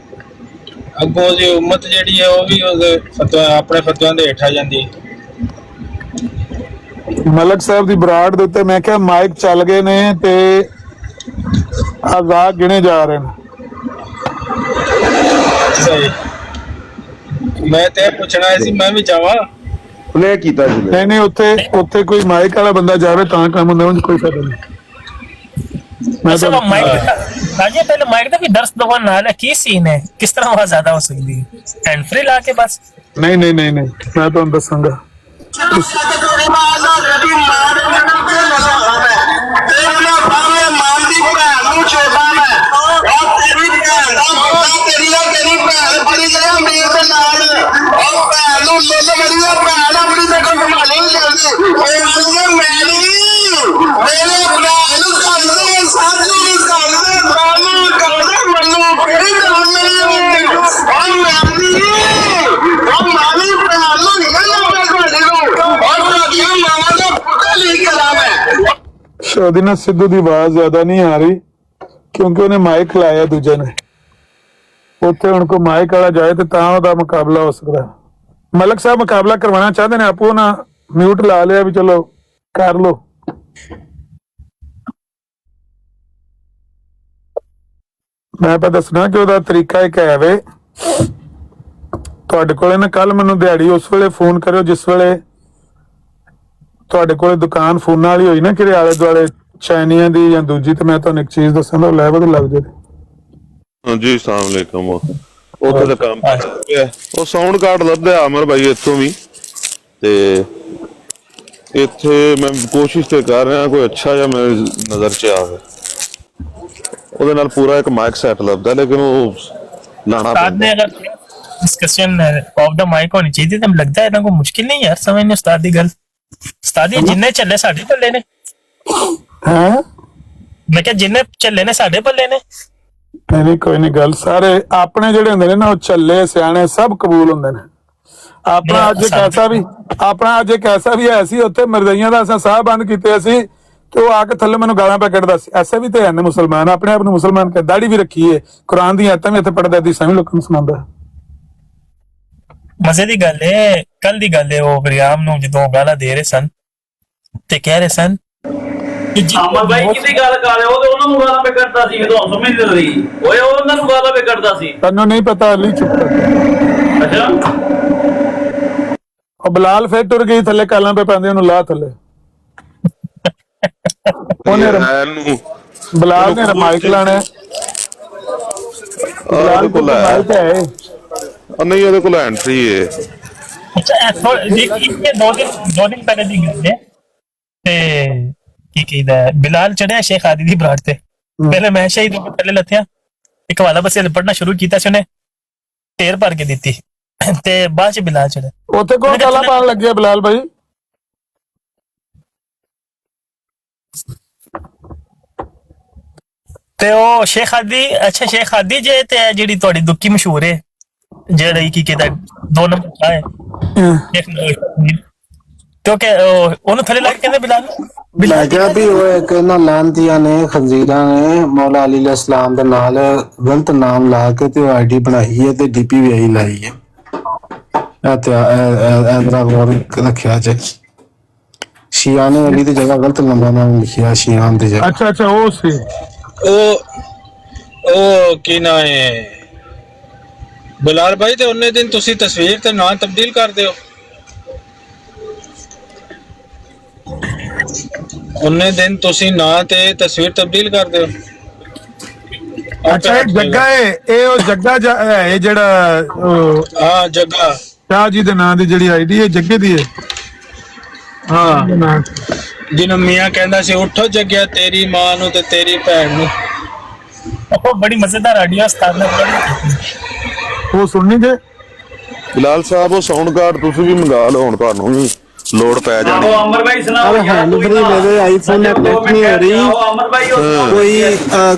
ਅੱਗੋਂ ਦੀ ਉਮਤ ਜਿਹੜੀ ਹੈ ਉਹ ਵੀ ਉਹਦੇ ਫਤਵਾ ਆਪਣੇ ਫਤਵਿਆਂ ਦੇ ਹੇਠ ਆ ਜਾਂਦੀ ਹੈ। ਮਲਕ ਸਾਹਿਬ ਦੀ ਬਰਾੜ ਦੇ ਉੱਤੇ ਮੈਂ ਕਿਹਾ ਮਾਈਕ ਚੱਲ ਗਏ ਨੇ ਤੇ ਆਜ਼ਾਦ ਗਿਣੇ ਜਾ ਰਹੇ ਨੇ। ਸਹੀ ਮੈਂ ਤੇ ਪੁੱਛਣਾ ਸੀ ਮੈਂ ਵੀ ਜਾਵਾਂ ਪਲੇ ਕੀਤਾ ਜੀ। ਨਹੀਂ ਉੱਥੇ ਕੋਈ ਮਾਈਕ ਵਾਲਾ ਬੰਦਾ ਜਾਵੇ ਤਾਂ ਕੰਮ ਹੁੰਦਾ, ਉਂਝ ਕੋਈ ਫਾਇਦਾ ਨਹੀਂ। अच्छा वो माइक राजे पहले माइक का भी दर्श दवा नाल है की सीन है किस तरह आवाज ज्यादा हो सकती है हैंड फ्री लाके बस नहीं मैं ਤੁਹਾਨੂੰ ਦੱਸਾਂਗਾ। ਉਹਦੀ ਨਾ ਸਿੱਧੂ ਦੀ ਆਵਾਜ਼ ਜ਼ਿਆਦਾ ਨਹੀਂ ਆ ਰਹੀ ਕਿਉਂਕਿ ਉਹਨੇ ਮਾਈਕ ਲਾਇਆ ਦੂਜੇ ਨੇ। ਉੱਥੇ ਹੁਣ ਕੋਈ ਮਾਈਕ ਵਾਲਾ ਜਾਏ ਤੇ ਤਾਂ ਉਹਦਾ ਮੁਕਾਬਲਾ ਹੋ ਸਕਦਾ। ਮਲਕ ਸਾਹਿਬ ਮੁਕਾਬਲਾ ਕਰਵਾਉਣਾ ਚਾਹੁੰਦੇ ਨੇ, ਆਪੋ ਨਾ ਮਿਊਟ ਲਾ ਲਿਆ ਵੀ ਚਲੋ ਕਰ ਲੋ। ਮੈਂ ਤਾਂ ਦੱਸਣਾ ਕਿ ਉਹਦਾ ਤਰੀਕਾ ਇੱਕ ਹੈ ਵੇ। ਤੁਹਾਡੇ ਕੋਲੇ ਨਾ ਕੱਲ ਮੈਨੂੰ ਦਿਹਾੜੀ ਉਸ ਵੇਲੇ ਫੋਨ ਕਰਿਓ ਜਿਸ ਵੇਲੇ ਤੁਹਾਡੇ ਕੋਲੇ ਦੁਕਾਨ ਫੋਨਾਂ ਵਾਲੀ ਹੋਈ ਨਾ ਕਿਤੇ ਆਲੇ ਦੁਆਲੇ ਚਾਈਨੀਆਂ ਦੀ ਜਾਂ ਦੂਜੀ। ਤੇ ਮੈਂ ਤੁਹਾਨੂੰ ਇੱਕ ਚੀਜ਼ ਦੱਸਾਂਗਾ, ਲੈ ਬਦ ਲੱਗ ਜੇ। ਹਾਂਜੀ ਸਲਾਮ ਅਲੈਕਮ। ਉੱਥੇ ਦਾ ਕੰਮ ਪਿਆ, ਉਹ ਸਾਊਂਡ ਕਾਰਡ ਲੱਭਿਆ ਆਮਰ ਭਾਈ ਇੱਥੋਂ ਵੀ। ਤੇ ਇੱਥੇ ਮੈਂ ਕੋਸ਼ਿਸ਼ ਤੇ ਕਰ ਰਿਹਾ ਕੋਈ ਅੱਛਾ ਜਿਹਾ ਮੇਰੇ ਨਜ਼ਰ 'ਚ ਆਵੇ। ਉਹਦੇ ਨਾਲ ਪੂਰਾ ਇੱਕ ਮਾਈਕ ਸੈਟ ਲੱਭਦਾ ਲੇਕਿਨ ਉਹ ਲਾਣਾ ਪੈਂਦਾ। डिस्कशन ऑफ द माइक होनी चाहिए तो लगता है ना कोई मुश्किल नहीं यार समझने उस्ताद दी गल। उस्ताद जिन्ने चले साडे पल्ले ने हैं। मैं क्या जिन्ने चले ने साडे पल्ले ने नहीं कोई नहीं गल सारे अपने ਜਿਹੜੇ ਹੁੰਦੇ ਨੇ ਨਾ ਉਹ ਚੱਲੇ ਸਿਆਣੇ ਸਭ ਕਬੂਲ ਹੁੰਦੇ ਨੇ। ਆਪਣਾ ਅੱਜ ਇੱਕ ਐਸਾ ਵੀ ਹੈ ਸੀ ਉੱਥੇ ਮਰਜ਼ਈਆਂ ਦਾ ਅਸਾਂ ਸਾਹ ਬੰਦ ਕੀਤੇ ਸੀ ਤੇ ਉਹ ਆ ਕੇ ਥੱਲੇ ਮੈਨੂੰ ਗਾਲਾਂ ਪੈ ਕੱਢਦਾ ਸੀ। ਐਸੇ ਵੀ ਤੇ ਹਨ ਮੁਸਲਮਾਨ, ਆਪਣੇ ਆਪ ਨੂੰ ਮੁਸਲਮਾਨ ਕੇ ਦਾੜੀ ਵੀ ਰੱਖੀ ਹੈ, ਕੁਰਾਨ ਦੀਆਂ ਆਇਤਾਂ ਵੀ ਇੱਥੇ ਪੜ੍ਹਦਾ ਦੀ ਸਮਝ ਲੋਕਾਂ ਨੂੰ ਸੁਣਾਉਂਦਾ। ਮਜ਼ੇ ਦੀ ਗੱਲ ਹੈ ਕੱਲ ਦੀ ਗੱਲ ਹੈ ਉਹ ਬਰਿਆਮ ਨੂੰ ਜਦੋਂ ਗਾਲਾਂ ਦੇ ਰਹੇ ਸਨ ਤੇ ਕਹਿ ਰਹੇ ਸਨ ਅਮਰ ਭਾਈ ਕਿਹਦੀ ਗੱਲ ਕਰ ਰਹੇ ਹੋ ਤੇ ਉਹਨਾਂ ਨੂੰ ਗਾਲਾਂ ਪੇ ਕਰਦਾ ਸੀ ਜਦੋਂ ਸਮਝ ਨਹੀਂ ਰਹੀ ਓਏ ਉਹਨਾਂ ਨੂੰ ਗਾਲਾਂ ਪੇ ਕਰਦਾ ਸੀ। ਤੈਨੂੰ ਨਹੀਂ ਪਤਾ ਅਲੀ ਚੁੱਪ ਕਰ। ਅੱਛਾ ਉਹ ਬਲਾਲ ਫੇਰ ਟੁਰ ਗਈ ਥੱਲੇ ਕਾਲਾਂ ਪੇ ਪੈਂਦੇ ਉਹਨੂੰ ਲਾ ਥੱਲੇ। ਉਹਨੇ ਬਲਾਲ ਨੇ ਮਾਈਕ ਲਾਣਾ ਬਲਾਲ ਕੋਲ ਮਾਈਕ ਹੈ ਨਹੀਂ ਉਹਦੇ ਕੋਲ ਐਂਟਰੀ ਹੈ। ਅੱਛਾ ਦੋ ਦਿਨ ਪਹਿਲੇ ਦੀ ਗੱਲ ਹੈ ਤੇ ਕੀ ਕਹਿੰਦਾ ਬਿਲਾਲ ਚੜਿਆ ਸ਼ੇਖ ਆਦੀ ਦੀ ਬਰਾਤ ਤੇ। ਪਹਿਲੇ ਮੈਂ ਸ਼ਹੀਦ ਤੋਂ ਪਹਿਲੇ ਲੱਥਿਆ ਇੱਕ ਵਾਲਾ ਬਸ ਪੜਨਾ ਸ਼ੁਰੂ ਕੀਤਾ ਸੀ ਉਹਨੇ ਢੇਰ ਭਰ ਕੇ ਦਿੱਤੀ ਤੇ ਬਾਅਦ ਚ ਬਿਲਾਲ ਚੜਿਆ। ਉੱਥੇ ਕੋਲ ਗਾਲਾਂ ਪਾਣ ਲੱਗਿਆ ਬਿਲਾਲ ਭਾਈ। ਤੇ ਉਹ ਸ਼ੇਖ ਆਦੀ ਅੱਛਾ ਸ਼ੇਖ ਆਦੀ ਜੇ ਤੇ ਜਿਹੜੀ ਤੁਹਾਡੀ ਦੁੱਕੀ ਮਸ਼ਹੂਰ ਹੈ ਜਿਹੜੀ ਕੀ ਕਹਿੰਦਾ 2 ਨੰਬਰ ਹੈ ਕਿਉਂਕਿ ਉਹਨੂੰ ਥੱਲੇ ਲੱਗ ਕਹਿੰਦੇ ਬਿਲਾਲ ਕਿਹਾ ਵੀ ਉਹ ਇੱਕ ਇਹਨਾਂ ਲਾਂਤੀਆਂ ਨੇ ਖੰਜ਼ੀਰਾਂ ਨੇ ਮੌਲਾ ਅਲੀ ਅਲੈਹਿ ਸਲਾਮ ਦੇ ਨਾਲ ਗਲਤ ਨਾਮ ਲਾ ਕੇ ਤੇ ਆਈਡੀ ਬਣਾਈ ਹੈ ਤੇ ਡੀਪੀ ਵੀ ਆਈ ਲਾਈ ਹੈ। ਇਹ ਤੇ ਐਂਦਰਾ ਗੌਰ ਰੱਖਿਆ ਜੇ शियाने वाली दी जगह गलत लंबा नाम लिखिया शियान दी जगह। अच्छा अच्छा वो सी ਉਹ ਕੀ ਨਾ ਹੈ ਬਿਲਾਲ ਭਾਈ ਤੇ ਉਹਨੇ ਦਿਨ ਤੁਸੀਂ ਤਸਵੀਰ ਤੇ ਨਾਂ ਤਬਦੀਲ ਕਰ ਦਿਓ ਉਹਨੇ ਦਿਨ ਤੁਸੀਂ ਨਾਂ ਤੇ ਤਸਵੀਰ ਤਬਦੀਲ ਕਰ ਦਿਓ अच्छा एक जग्गा है ये वो जग्गा है जेड़ा हाँ जग्गा शाह जी दे नाम दी जेड़ी आईडी है जग्गे दी है हाँ ਜਿਹਨੂੰ ਮੀਆਂ ਕਹਿੰਦਾ ਸੀ ਉੱਠੋ ਜੱਗਿਆ ਤੇਰੀ ਮਾਂ ਨੂੰ ਤੇ ਤੇਰੀ ਭੈਣ ਨੂੰ ਉਹ ਬੜੀ ਮਜ਼ੇਦਾਰ ਆਡੀਓ ਉਸਤਾਦ ਨੇ वो सुननी जे ਬਿਲਾਲ ਸਾਹਿਬ ਉਹ ਸਾਊਂਡ ਕਾਰਡ ਤੁਸੀਂ ਵੀ ਮੰਗਾ ਲਓ ਹੁਣ ਤੁਹਾਨੂੰ ਵੀ ਲੋਡ ਪੈ ਜਾਣੀ अमर भाई सुनाओ अरे हैंड फ्री मेरे आईफोन में कनेक्ट नहीं हो रही अमर भाई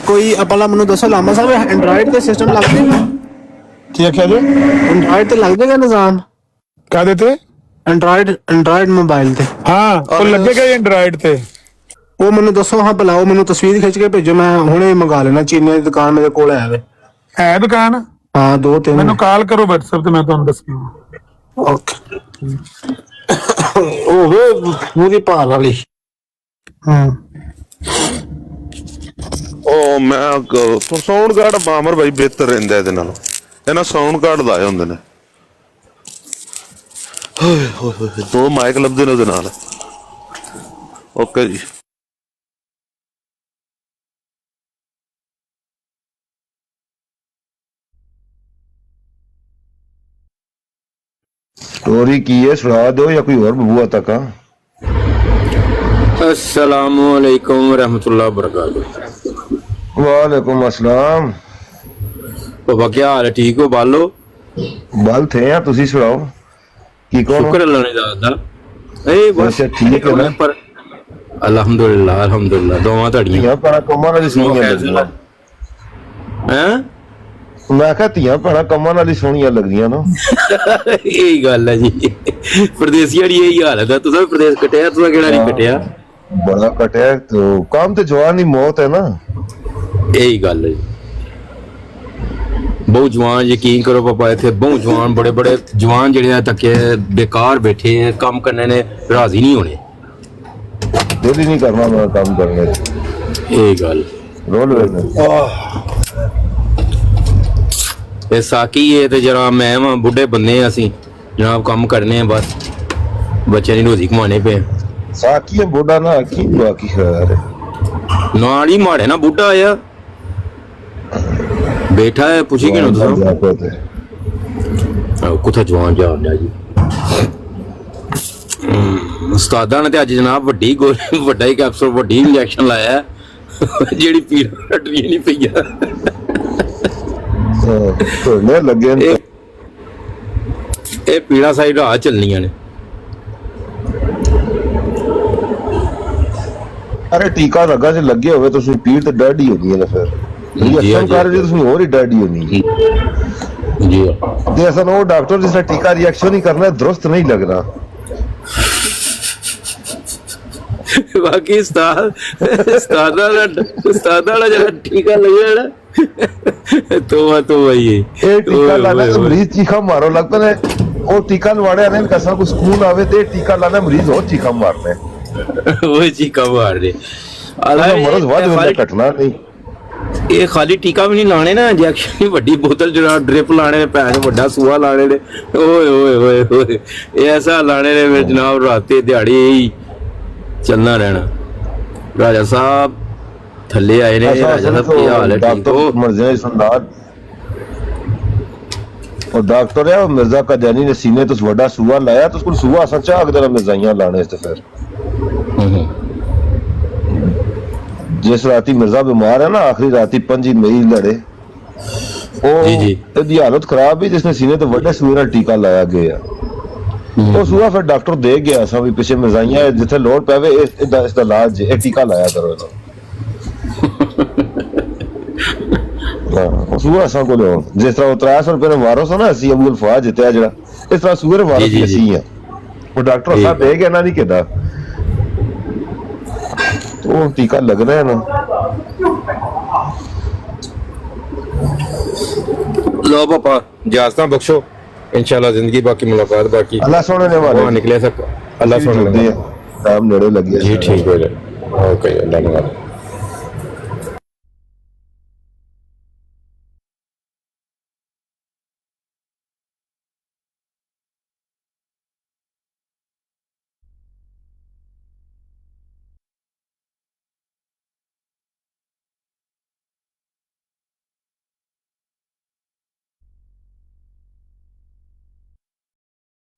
कोई अपना ਮੈਨੂੰ ਦੱਸੋ ਲਾਮਾ ਸਾਹਿਬ ਐਂਡਰੋਇਡ ਤੇ ਸਿਸਟਮ ਲੱਗ ਜਾਏਗਾ ਕੀ ਆਖਿਆ ਜੀ ਐਂਡਰੋਇਡ ਤੇ ਲੱਗ ਜਾਏਗਾ ਨਿਜ਼ਾਮ ਕਾਦੇ ਤੇ ਐਂਡਰੋਇਡ ਮੋਬਾਈਲ ਤੇ ਹਾਂ ਉਹ ਲੱਗੇਗਾ ਐਂਡਰੋਇਡ ਤੇ ਉਹ ਮੈਨੂੰ ਦੱਸੋ ਹਾਂ ਬੁਲਾਓ ਮੈਨੂੰ ਤਸਵੀਰ ਖਿੱਚ ਕੇ ਭੇਜੋ ਮੈਂ ਹੁਣੇ ਮੰਗਾ ਲੈਣਾ ਚੀਨੀ ਦੀ ਦੁਕਾਨ ਮੇਰੇ ਕੋਲ ਹੈ ਦੁਕਾਨ ਹਾਂ 2-3 ਮੈਨੂੰ ਕਾਲ ਕਰੋ WhatsApp ਤੇ ਮੈਂ ਤੁਹਾਨੂੰ ਦੱਸਾਂਗਾ ਓਕੇ ਉਹ ਵੇ ਪੂਰੀ ਭਾਲ ਵਾਲੀ ਉਹ ਮੈਂ ਸਾਊਂਡ ਕਾਰਡ ਬਾਮਰ ਭਾਈ ਬਿਹਤਰ ਰਹਿੰਦਾ ਇਹਦੇ ਨਾਲ ਇਹਨਾਂ ਸਾਊਂਡ ਕਾਰਡ ਲਾਏ ਹੁੰਦੇ ਨੇ ਹੋਏ ਹੋਏ ਦੋ ਮਾਈਕ ਲੱਭਦੇ ਨੇ ਉਹਦੇ ਨਾਲ ਓਕੇ ਜੀ स्टोरी की है सुना दो या कोई और बबुआ तक अस्सलामुअलैकुम रहमतुल्लाह बरकातुहू वालेकुम अस्सलाम बाबा क्या हाल है ठीक हो बालो बाल थे या तुसी सुनाओ की कौन शुक्र अल्लाह ने दादा ए बस ठीक है ना पर अल्हम्दुलिल्लाह दोवां तड़ियां या पर कमां वाली सोहणियां लगदियां हैं मैं कहा ਧੀਆਂ ਭੈਣਾਂ ਕੰਮਾਂ ਨਾਲ ਹੀ ਸੋਹਣੀਆਂ ਲੱਗਦੀਆਂ ਨਾ यही गल है जी परदेसी वाली यही हालत है तुसा प्रदेश कटिया तुसा केड़ा नहीं कटिया बड़ा कटिया तो काम ते जवान ही मौत है ना यही गल है बहुत जवान यकीन करो पापा इतने बहुत जवान बड़े बड़े जवान जेड़े तक बेकार बैठे हैं काम करने ने राजी नहीं होने दिल ही नहीं करना मैं काम करने यही गल रोल ਇਹ ਸਾਕੀ ਹੈ ਤੇ ਜਰਾ ਮੈਂ ਵਾਂ ਬੁੱਢੇ ਬੰਦੇ ਆ ਅਸੀਂ ਜਨਾਬ ਕੰਮ ਕਰਨੇ ਆ ਬਸ ਬੱਚਿਆਂ ਦੀ ਰੋਜ਼ੀ ਕਮਾਣੇ ਪਏ ਸਾਕੀ ਬੁੱਢਾ ਨਾ ਕੀ ਬਾਕੀ ਖੈਰ ਨਾਲ ਹੀ ਮਾੜੇ ਨਾ ਬੁੱਢਾ ਆ ਬੈਠਾ ਹੈ ਪੁੱਛੀ ਕਿਨੂੰ ਤੁਸੀਂ ਕੁੱਥਾ ਜਵਾਨ ਜਾਣਦਾ ਜੀ ਉਸਤਾਦਾਂ ਨੇ ਤੇ ਅੱਜ ਜਨਾਬ ਵੱਡਾ ਹੀ ਕੈਪਸੂਲ ਵੱਡੀ ਇੰਜੈਕਸ਼ਨ ਲਾਇਆ ਜਿਹੜੀ ਪੀੜ ਹਟਣੀ ਨਹੀਂ ਪਈਆ ਲੱਗੇ ਇਹ ਪੀੜਾ ਸਾਈਡ ਆ ਚੱਲਣੀਆਂ ਨੇ ਅਰੇ ਟੀਕਾ ਲੱਗਾ ਜੇ ਲੱਗੇ ਹੋਵੇ ਤੁਸੀਂ ਪੀੜ ਤੇ ਡੈਡ ਹੀ ਹੁੰਦੀ ਹੈ ਨਾ ਫਿਰ ਇੰਜੈਕਸ਼ਨ ਕਰ ਜੇ ਤੁਸੀਂ ਹੋਰ ਹੀ ਡੈਡ ਹੀ ਹੋਣੀ ਜੀ ਦੇ ਅਸਲ ਉਹ ਡਾਕਟਰ ਜਿਸ ਨੇ ਟੀਕਾ ਰਿਐਕਸ਼ਨ ਹੀ ਕਰਨਾ ਦਰੁਸਤ ਨਹੀਂ ਲੱਗਣਾ ਬਾਕੀ ਉਸਤਾਦਾਂ ਦਾ ਜਿਹੜਾ ਟੀਕਾ ਲੱਗਿਆ ਨਾ ਤੋਬਾ ਤੋਬਾ ਇਹ ਟੀਕਾ ਲਾਣਾ ਮਰੀਜ਼ ਚੀਖਾ ਮਾਰੋ ਲੱਗ ਪਏ ਉਹ ਟੀਕਾ ਲਵਾੜਿਆ ਨੇ ਕਸਾ ਕੋ ਸਕੂਲ ਆਵੇ ਤੇ ਟੀਕਾ ਲਾਣਾ ਮਰੀਜ਼ ਹੋਰ ਚੀਖਾ ਮਾਰਨੇ ਉਹ ਚੀਖਾ ਮਾਰਦੇ ਮਰਜ਼ ਵੱਧ ਘਟਣਾ ਨਹੀਂ ਇਹ ਖਾਲੀ ਟੀਕਾ ਵੀ ਨਹੀਂ ਲਾਣੇ ਨਾ ਇੰਜੈਕਸ਼ਨ ਦੀ ਵੱਡੀ ਬੋਤਲ ਜਿਹੜਾ ਡ੍ਰਿਪ ਲਾਣੇ ਨੇ ਪੈਸੇ ਵੱਡਾ ਸੂਆ ਲਾਣੇ ਨੇ ਓਏ ਓਏ ਓਏ ਓਏ ਇਹ ਐਸਾ ਲਾਣੇ ਨੇ ਵਿੱਚ ਜਨਾਬ ਰਾਤੇ ਦਿਹਾੜੀ ਚੱਲਣਾ ਰਹਿਣਾ ਰਾਜਾ ਸਾਹਿਬ ਥੱਲੇ ਆਏ ਨੇ ਰਾਜਾ ਸਾਹਿਬ ਕੀ ਹਾਲ ਹੈ ਠੀਕ ਹੋ मर्जिया सुनदार और डॉक्टर है मिर्जा कादियानी ने सीने तो बड़ा सूआ लाया तो उसको सूआ सच्चा अगर मिर्जाइयां लाने से फिर जिस राती मिर्जा बीमार है ना आखिरी राती 5 मई लड़े जी हालत खराब ही जिसने सीने तो बड़े सूए नाल टीका लाया गया ਉਹ ਸੂਆ ਫਿਰ ਡਾਕਟਰ ਦੇ ਗਿਆ ਸਾਂ ਵੀ ਪਿੱਛੇ ਮਜ਼ਾਈਆਂ ਜਿੱਥੇ ਲੋੜ ਪਵੇ ਇਸ ਦਾ ਇਲਾਜ ਇਹ ਟੀਕਾ ਲਾਇਆ ਕਰੋ ਇਹਦਾ ਉਹ ਸੂਆ ਸਾਂ ਕੋਲ ਜਿਸ ਤਰ੍ਹਾਂ 300 ਰੁਪਏ ਦਾ ਵਾਰਸ ਨਾ ਅਸੀਂ ਅਬੂ ਅਲਫਾਜ਼ ਜਿੱਤਿਆ ਜਿਹੜਾ ਇਸ ਤਰ੍ਹਾਂ ਸੂਏ ਵਾਰਸ ਅਸੀਂ ਆ ਉਹ ਡਾਕਟਰ ਸਾਹਿਬ ਦੇ ਗਿਆ ਨਾ ਨਹੀਂ ਕਿਦਾ ਉਹ ਟੀਕਾ ਲੱਗਣਾ ਹੈ ਨਾ लो पापा इजाजत बख्शो इंशाल्लाह जिंदगी बाकी मुलाकात बाकी अल्लाह सोने ने वाले निकले सब अल्लाह सोने ਟਾਈਮ ਨੇੜੇ ਲੱਗਿਆ ਜੀ ਠੀਕ ਹੈ ਜੀ ਓਕੇ ਜੀ ਧੰਨਵਾਦ